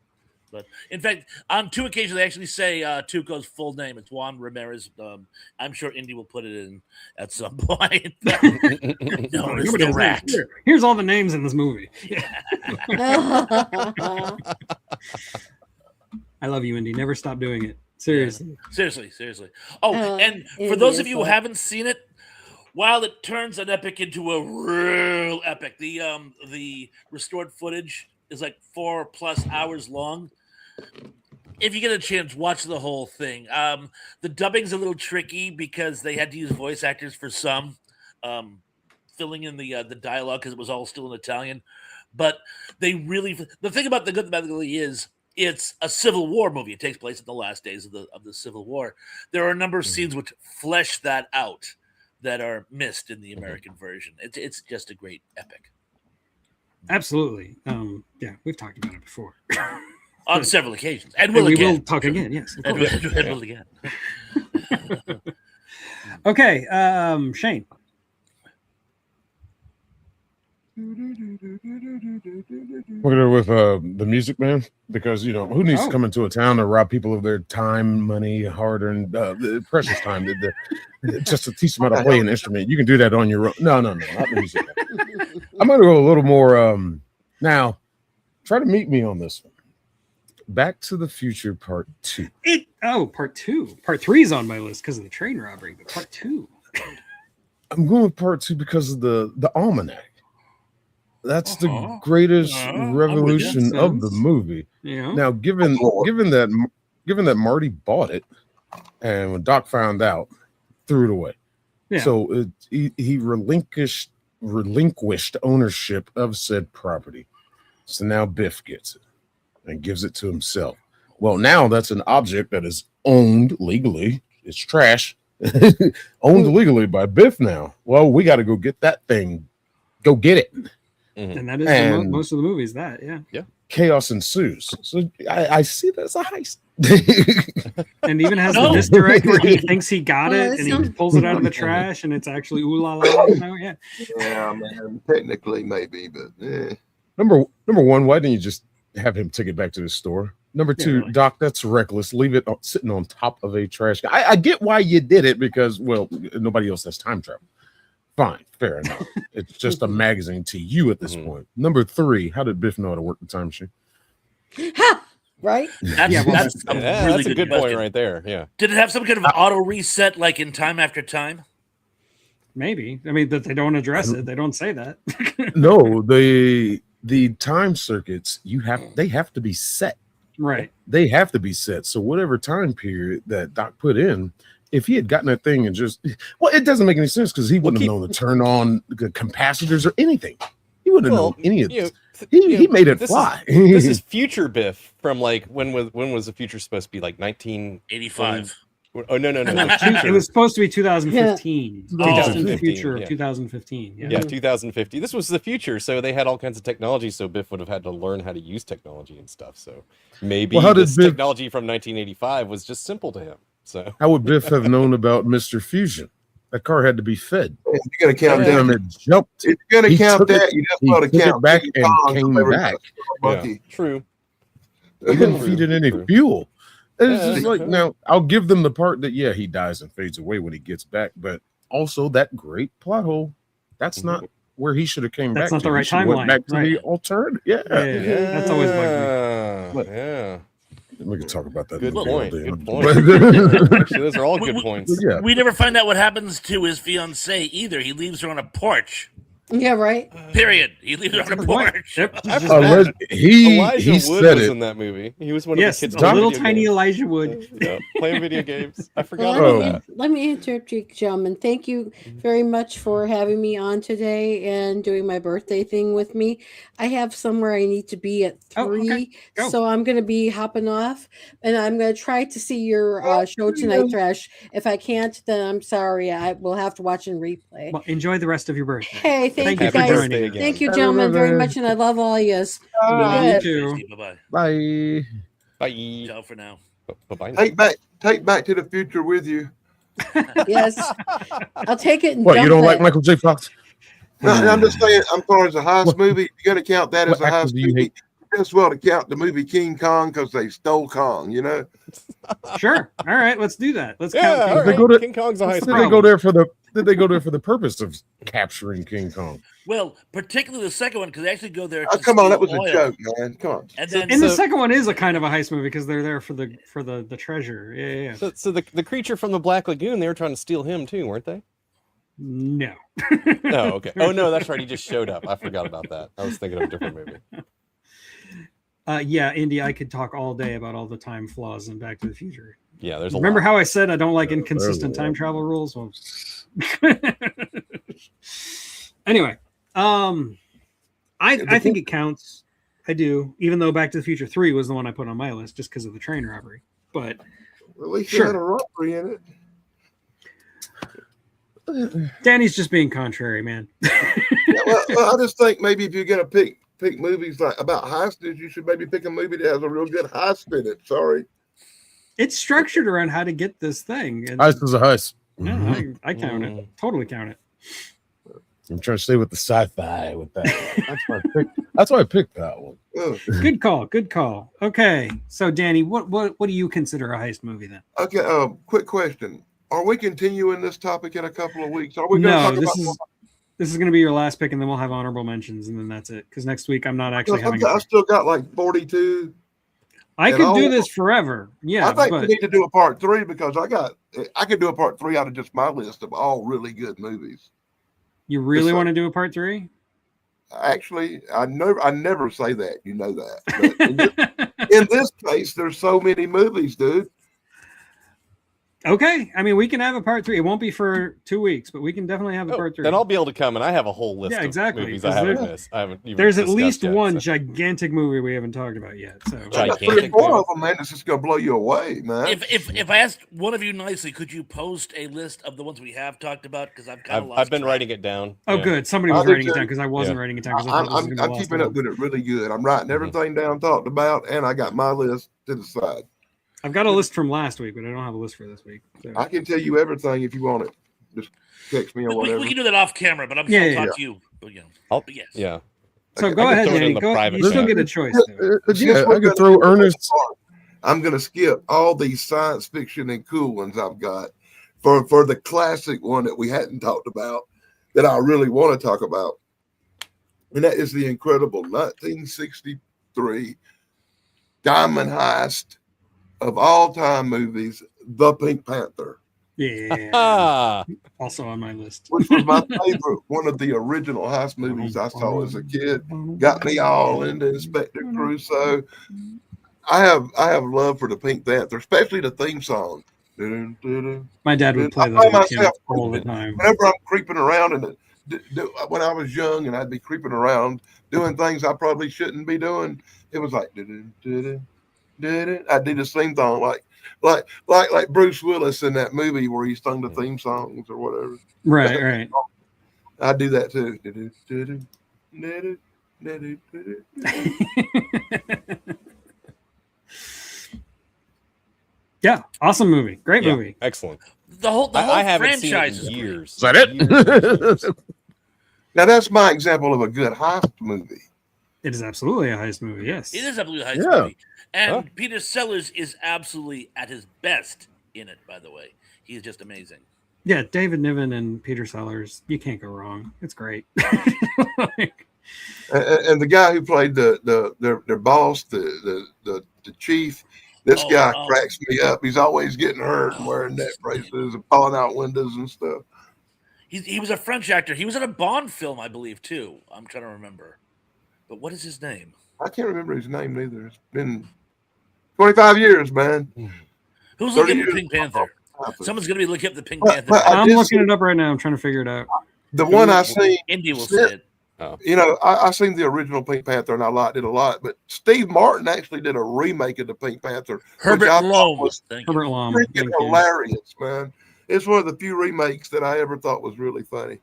But in fact, on two occasions they actually say Tuco's full name. It's Juan Ramirez. I'm sure Indy will put it in at some point. Known as Nobody the has rat. names. Here's all the names in this movie. I love you, Indy. Never stop doing it. Seriously. Seriously. Oh, and for it those is of you who like- haven't seen it, while it turns an epic into a real epic, the restored footage is like 4+ hours long. If you get a chance, watch the whole thing. The dubbing's a little tricky because they had to use voice actors for some, filling in the dialogue because it was all still in Italian. But they really, the thing about The Good, the Bad, the Ugly is it's a Civil War movie. It takes place in the last days of the Civil War. There are a number of scenes which flesh that out that are missed in the American version. It's just a great epic Absolutely. Yeah, we've talked about it before. on several occasions, and And will we again. will talk again. Yes. of And course. will again. Okay, Shane. We're gonna go with the Music Man, because who needs Oh. to come into a town to rob people of their time, money, hard-earned, precious time, just to teach them how to play an instrument. You can do that on your own. No, not the Music Man. I'm gonna go a little more. Now, try to meet me on this one. Back to the Future Part 2. Part 2. Part 3 is on my list because of the train robbery, but part 2. I'm going with Part 2 because of the almanac. That's Uh-huh. the greatest Uh-huh. revolution of the Sense. movie. Yeah. Now, given that Marty bought it, and when Doc found out, threw it away. Yeah. So he relinquished ownership of said property. So now Biff gets it and gives it to himself. Well, now that's an object that is owned legally. It's trash. Owned legally by Biff now. Well, we got to go get that thing. Go get it. And that is And- most of the movies. That Chaos ensues. So I see that as a heist. and even has No. the misdirect where he thinks he got Well, it that and he sounds- pulls it out of the trash and it's actually ooh la la. Yeah. Yeah, man. Technically, maybe, but Number one, why didn't you just have him take it back to the store? Number Yeah, two, really. Doc, that's reckless. Leave it sitting on top of a trash can. I get why you did it because, well, nobody else has time travel. Fine, fair enough. It's just a magazine to you at this point. Number three, how did Biff know how to work the time machine? Ha! Right? That's, Yeah, well, that's a Yeah, really that's a good question. point right there. Yeah. Did it have some kind of auto reset like in Time After Time? Maybe. I mean, that they don't address it. They don't say that. No, the time circuits they have to be set. Right. They have to be set. So whatever time period that Doc put in, if he had gotten that thing and it doesn't make any sense because he wouldn't have known to turn on the capacitors or anything. He wouldn't have known any of this. He made it fly. This is future Biff from like when was the future supposed to be, like 85. Oh no. It was supposed to be 2015. Oh. Just in the 2015, future of yeah. 2015. Yeah. Yeah, 2050. This was the future, so they had all kinds of technology. So Biff would have had to learn how to use technology and stuff. So maybe Well, how did this Biff- technology from 1985 was just simple to him. So How would Biff have known about Mr. Fusion? That car had to be fed. if you're gonna count Every time that, it jumped, if you're gonna he count took it- that, you just he want to took it count back King and Kong came from every back. monkey. true. he didn't True, feed it any true. fuel. It's Yeah, just like, yeah. now I'll give them the part that he dies and fades away when he gets back, but also that great plot hole. That's not where he should have came That's back. not to. the He right should have went timeline, back to the right. alternative. Yeah. Yeah. That's always bugged me. Yeah. We can talk about that. Good movie all point. day. Good point. Actually, those are all good points. Yeah. We never find out what happens to his fiancee either. He leaves her on a porch. Yeah, right. Period. He leaves her on a Good point. porch. Yep. I Just forgot. that. Elijah He Wood said was it. in that movie. He was one Yes, of the kids. a playing little video tiny games. Elijah Wood. Yeah, playing video games. I forgot Well, about Oh. that. let me interrupt you, gentlemen. Thank you very much for having me on today and doing my birthday thing with me. I have somewhere I need to be at 3, Oh, okay. Go. so I'm going to be hopping off, and I'm going to try to see your show tonight, Thresh. If I can't, then I'm sorry. I will have to watch and replay. Well, enjoy the rest of your birthday. Hey, thank you you for guys. joining. again. Thank you, Happy gentlemen, very birthday. much, and I love all yous. Love Yeah. you too. Bye-bye. Bye. Bye. Ciao for now. Bye. Take back to the future with you. Yes, I'll take it. And What, you dump don't it. like Michael J. Fox? No, I'm just saying, I'm far as a heist movie, you got to count that as What a actors heist do you movie. hate? as well to count the movie King Kong because they stole Kong, you know? Sure. All right, let's do that. Let's Yeah, count. all King They right. go to- King Kong's a What's high the Did school. they go there for the? Did they go there for the purpose of capturing King Kong? Well, particularly the second one because they actually go there. Oh, to come on, that steal was a oil. joke, man. Come on. And then And the So- second one is a kind of a heist movie because they're there for the treasure. Yeah. So the creature from the Black Lagoon, they were trying to steal him too, weren't they? No. Oh, okay. Oh no, that's right. He just showed up. I forgot about that. I was thinking of a different movie. Yeah, Indy, I could talk all day about all the time flaws in Back to the Future. Yeah, there's a Remember lot. how I said I don't like Yeah, inconsistent there's a time lot. travel rules? Well, anyway, I think it counts. I do, even though Back to the Future 3 was the one I put on my list just because of the train robbery. But At least Sure. it had a robbery in it. Danny's just being contrary, man. Yeah, well, I just think maybe if you're gonna pick movies like about heists, you should maybe pick a movie that has a real good heist in it. Sorry. It's structured around how to get this thing. And Heist is a heist. yeah, I count it. Totally count it. I'm trying to stay with the sci-fi with that. That's why I picked. That's why I picked that one. Ugh. Good call. Good call. Okay. So Danny, what do you consider a heist movie then? Okay. Quick question: are we continuing this topic in a couple of weeks? Are we going No, to talk about? this is going to be your last pick, and then we'll have honorable mentions, and then that's it. Because next week I'm not actually having. I still got like 42. I and could all- do this forever. Yeah, I think but we need to do a part 3 because I could do a part 3 out of just my list of all really good movies. you really Yes, want to do a part 3? Actually, I never say that. You know that. But in this case, there's so many movies, dude. Okay. I mean, we can have a part 3. It won't be for 2 weeks, but we can definitely have a Oh, part 3. then I'll be able to come, and I have a whole list Yeah, of exactly, movies I because haven't there- missed. I haven't even There's at discussed least yet, one so- gigantic movie we haven't talked about yet. So I got 3 or Gigantic 4 movie. of them, man. It's just gonna blow you away, man. if I asked one of you nicely, could you post a list of the ones we have talked about? Because I've kind of lost. I've been track. writing it down. Oh, Yeah. good. Somebody I was did writing it too. down because I wasn't Yeah. writing it down because I thought this was I'm going to last keeping long. up with it really good. I'm writing everything down talked about, and I got my list to the side. I've got a list from last week, but I don't have a list for this week. So. I can tell you everything if you want it. Just text me or We whatever. can do that off camera, but I'm Yeah, sure yeah, I'll yeah. talk to you. But, I'll- but yes. Yeah. So I go can ahead, throw it in Danny. the Go. private You still chat. get a choice. Though. Since Yeah, we're I could gonna throw do the Ernest. next part, I'm gonna skip all these science fiction and cool ones I've got for the classic one that we hadn't talked about that I really want to talk about, and that is the incredible 1963 diamond heist of all time movies, The Pink Panther, Yeah. Ah, Also on my list. which was my favorite, one of the original heist movies I saw as a kid. Got me all into Inspector Crusoe. I have love for the Pink Panther, especially the theme song. Dun, dun, dun. My dad would play I that find on the myself all the time. Whenever I'm creeping around when I was young and I'd be creeping around doing things I probably shouldn't be doing, it was like dun, dun, dun, dun, dun. I did the same thing like Bruce Willis in that movie where he sung the theme songs or whatever. Right, right. I do that too. Dun, dun, dun, dun, dun, dun, dun. Yeah, awesome movie. Great yeah, movie. excellent. The whole I haven't seen franchise it is in great. years. Is that it? Years. Now that's my example of a good heist movie. It is absolutely a heist movie. Yes. It is absolutely a heist Yeah. movie. And Huh? Peter Sellers is absolutely at his best in it, by the way. He's just amazing. Yeah, David Niven and Peter Sellers. You can't go wrong. It's great. Like, And the guy who played their boss, the chief, this Oh, guy oh. cracks me up. He's always getting hurt and wearing neck braces and falling out windows and stuff. He was a French actor. He was in a Bond film, I believe, too. I'm trying to remember. But what is his name? I can't remember his name either. It's been 25 years, man. Who's 30 looking at the years. Pink Panther? Someone's going to be looking up the Pink But- Panther. but I I'm did looking see- it up right now. I'm trying to figure it out. The one I seen, Indy will say it. you know, I seen the original Pink Panther and I liked it a lot. But Steve Martin actually did a remake of the Pink Panther, Herbert which I thought Lom. was Thank you. Herbert Lom. freaking Thank you. hilarious, man. It's one of the few remakes that I ever thought was really funny.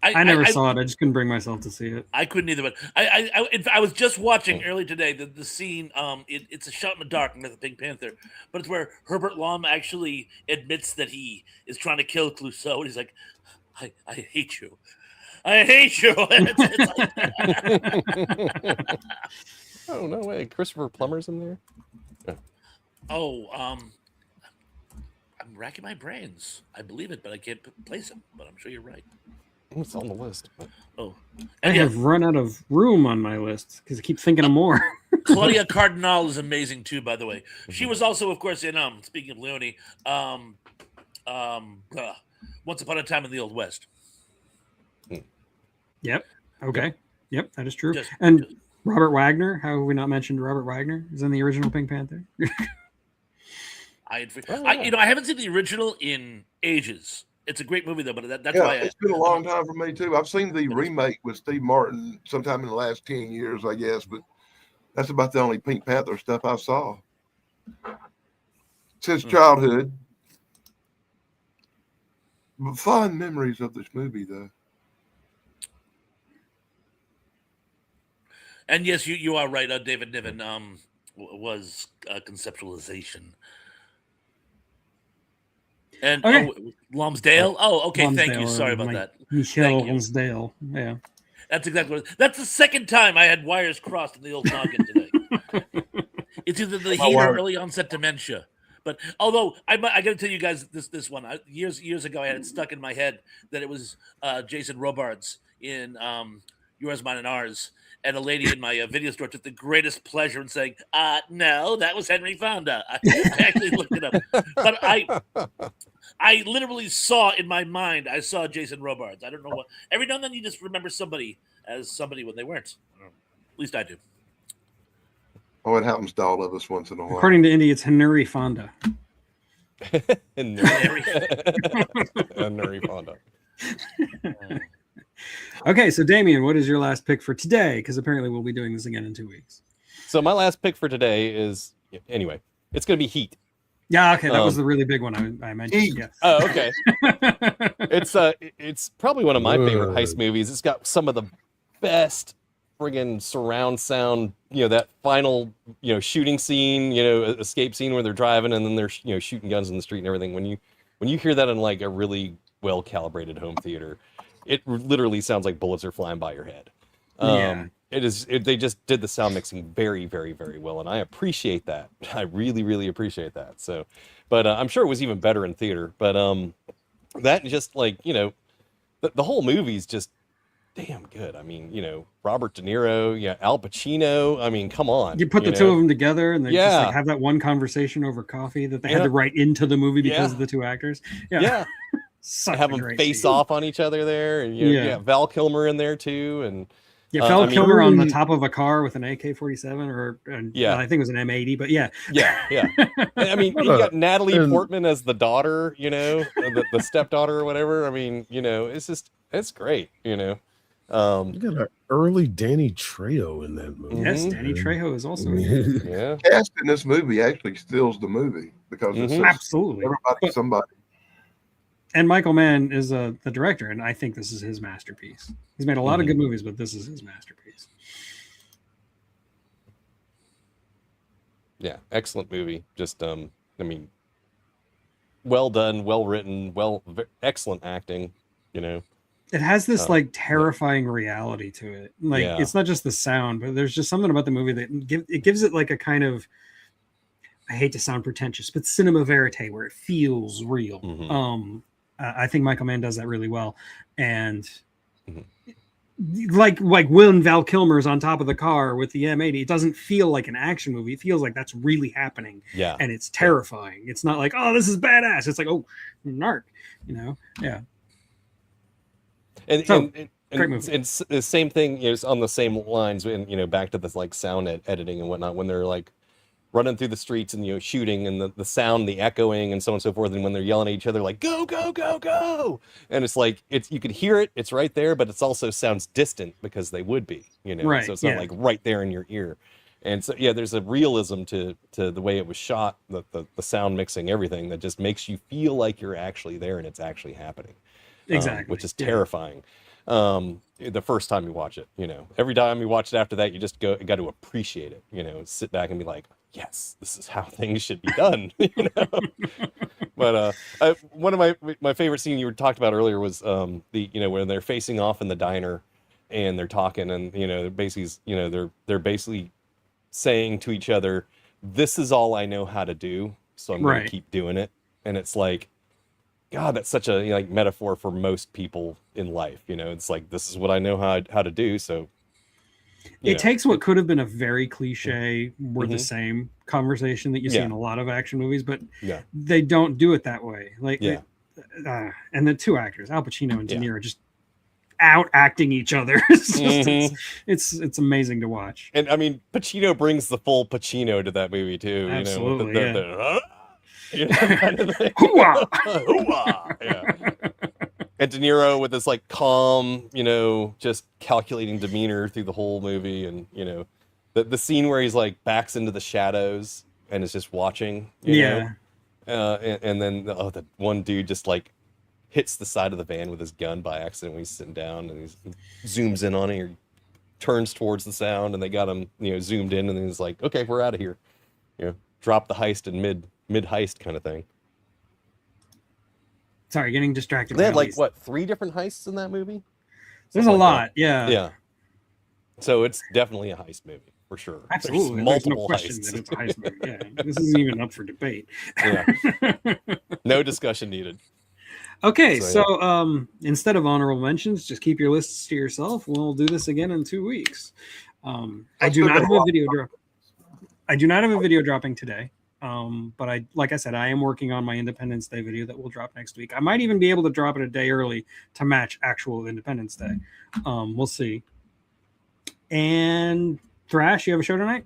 I never saw it. I just couldn't bring myself to see it. I couldn't either, but I was just watching early today the scene. It's a shot in the dark with the Pink Panther, but it's where Herbert Lom actually admits that he is trying to kill Clouseau, and he's like, "I hate you." I hate you. It's like- Oh no way, Christopher Plummer's in there. oh, I'm racking my brains. I believe it, but I can't place him. But I'm sure you're right. It's on the list. But... Oh, I and yeah, have run out of room on my list because I keep thinking of more. Claudia Cardinal is amazing too. By the way, she was also, of course, in Speaking of Leone, Once Upon a Time in the Old West. Yep. Okay. Yep, that is true. Just- And Robert Wagner, how have we not mentioned Robert Wagner? Is in the original Pink Panther. I Oh. I haven't seen the original in ages. It's a great movie though, but that's Yeah, why it's been a long time for me too. I've seen the remake with Steve Martin sometime in the last 10 years, I guess, but that's about the only Pink Panther stuff I saw since childhood. But fond memories of this movie, though. And yes, you are right. David Niven was conceptualization. And Okay. Lonsdale. Oh, okay. Thank you. Lonsdale, Sorry about Mike- that. Michelle Thank you. Lonsdale. Yeah. That's exactly what. That's the second time I had wires crossed in the old noggin today. It's either the heat or early onset dementia. But although I got to tell you guys this one years ago I had it stuck in my head that it was Jason Robards in Yours, Mine, and Ours, and a lady in my video store took the greatest pleasure in saying, "No, that was Henry Fonda." I actually looked it up, but I literally saw in my mind. I saw Jason Robards. I don't know what. Every now and then you just remember somebody as somebody when they weren't. At least I do. Oh, it happens to all of us once in a while. According to Indy, it's Henry Fonda. And Nuri Fonda. Okay, so Damien, what is your last pick for today? Because apparently we'll be doing this again in 2 weeks. So my last pick for today is anyway. It's going to be Heat. Yeah, okay, that was the really big one I mentioned. Heat. Yes. Oh, okay. It's probably one of my favorite heist movies. It's got some of the best friggin' surround sound, that final, shooting scene, escape scene where they're driving and then they're, shooting guns in the street and everything. When you hear that in like a really well calibrated home theater, it literally sounds like bullets are flying by your head. Yeah. They just did the sound mixing very, very, very well, and I appreciate that. I really, really appreciate that. So, but I'm sure it was even better in theater. But that and just like the whole movie's just damn good. I mean, Robert De Niro, Al Pacino. I mean, come on. You put the two of them together and they just Yeah. like have that one conversation over coffee that they Yeah. had to write into the movie because Yeah. of the two actors. Yeah, Such have a them great face scene. off on each other there, and Yeah. Val Kilmer in there too, and Yeah, Val I mean- Kilmer on the Really- top of a car with an AK-47 Yeah. I think it was an M80, but yeah. yeah. I mean, you got Natalie Portman as the daughter, the stepdaughter or whatever. I mean, it's great, You got an early Danny Trejo in that movie. Yes, Mhm. Danny Trejo is also in it. Yeah. Cast in this movie actually steals the movie because it's Mhm. such- Absolutely. everybody, somebody. And Michael Mann is the director, and I think this is his masterpiece. He's made a lot of good movies, but this is his masterpiece. Yeah, excellent movie. Just I mean, well done, well written, excellent acting, It has this like terrifying reality to it. Like Yeah. it's not just the sound, but there's just something about the movie that gives it like a kind of, I hate to sound pretentious, but cinema verite where it feels real. Mhm. I think Michael Mann does that really well, and Mhm. like when Val Kilmer's on top of the car with the M80, it doesn't feel like an action movie. It feels like that's really happening, Yeah. and it's terrifying. It's not like, oh, this is badass. It's like, oh, narc, yeah. And, So, and great movie. it's the same thing, it's on the same lines, and back to this like sound editing and whatnot, when they're like running through the streets and shooting and the sound, the echoing and so on and so forth, and when they're yelling at each other like go go go go, and it's like you could hear it, it's right there, but it's also sounds distant because they would be, Right, so it's not yeah. like right there in your ear. And so there's a realism to the way it was shot, the sound mixing, everything that just makes you feel like you're actually there and it's actually happening. Exactly. Which is Yeah. terrifying. The first time you watch it, every time you watch it after that, you just got to appreciate it, sit back and be like, yes, this is how things should be done. But one of my favorite scene you were talked about earlier was when they're facing off in the diner and they're talking, and they're basically they're basically saying to each other, "This is all I know how to do, so I'm going Right. to keep doing it." And it's like, God, that's such a metaphor for most people in life. It's like, this is what I know how to do. So It takes what could have been a very cliche, we're the Mhm. same conversation that you see Yeah. in a lot of action movies, but Yeah. they don't do it that way. Like, Yeah. And the two actors, Al Pacino and De Yeah. Niro, just out acting each other. It's, just, Mhm. it's amazing to watch. And I mean, Pacino brings the full Pacino to that movie too. Absolutely, with yeah. the "Huh?" kind of thing. Hoo-ah! Hoo-ah! Yeah. And De Niro with this like calm, just calculating demeanor through the whole movie, and the scene where he's like backs into the shadows and is just watching. Yeah. And then the one dude just like hits the side of the van with his gun by accident when he's sitting down, and he zooms in on it, or turns towards the sound, and they got him zoomed in, and then he's like, okay, we're out of here. Drop the heist in mid heist kind of thing. Sorry, getting distracted. They by had all like these- what, 3 different heists in that movie? There's a Something like lot. that. Yeah. Yeah. So it's definitely a heist movie for sure. Absolutely. There's There's no multiple question heists. that it's a heist movie. Yeah. This isn't even up for debate. Yeah. No discussion needed. Okay, So, so instead of honorable mentions, just keep your lists to yourself. We'll do this again in 2 weeks. I do not have a video drop. I do not have a video dropping today. But like I said, I am working on my Independence Day video that will drop next week. I might even be able to drop it a day early to match actual Independence Day. We'll see. And Thrash, you have a show tonight?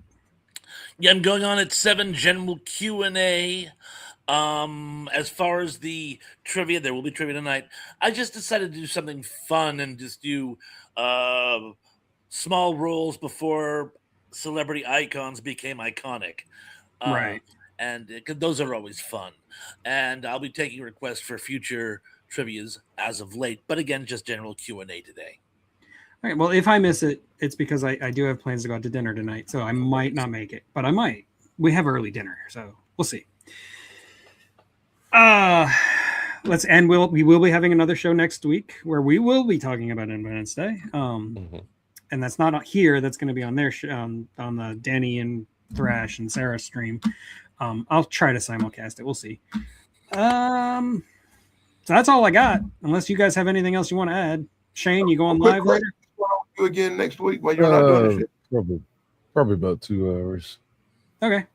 Yeah, I'm going on at 7, general Q&A. As far as the trivia, there will be trivia tonight. I just decided to do something fun and just do small roles before celebrity icons became iconic. Right. And those are always fun. And I'll be taking requests for future trivias as of late. But again, just general Q&A today. All right. Well, if I miss it, it's because I do have plans to go out to dinner tonight, so I might not make it, but I might. We have early dinner, so we'll see. Let's end. We will be having another show next week where we will be talking about Independence Day. And that's not here. That's going to be on their on the Danny and Thrash and Sarah stream. I'll try to simulcast it. We'll see. So that's all I got. Unless you guys have anything else you want to add. Shane, you go on Quick live question. later? What I'll do again next week while you're not doing it. Probably about 2 hours. Okay.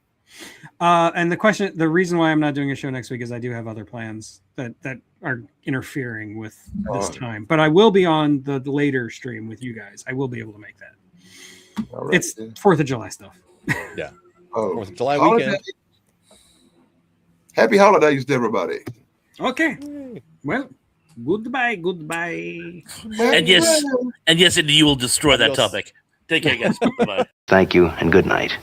And the reason why I'm not doing a show next week is I do have other plans that are interfering with this time. But I will be on the later stream with you guys. I will be able to make that. All right, It's then. 4th of July stuff. Yeah. Oh, 4th of July holiday. weekend. Happy holidays to everybody. Okay. Well, goodbye. And yes, and you will destroy that Adios. topic. Take care, guys. Bye-bye. Thank you and good night.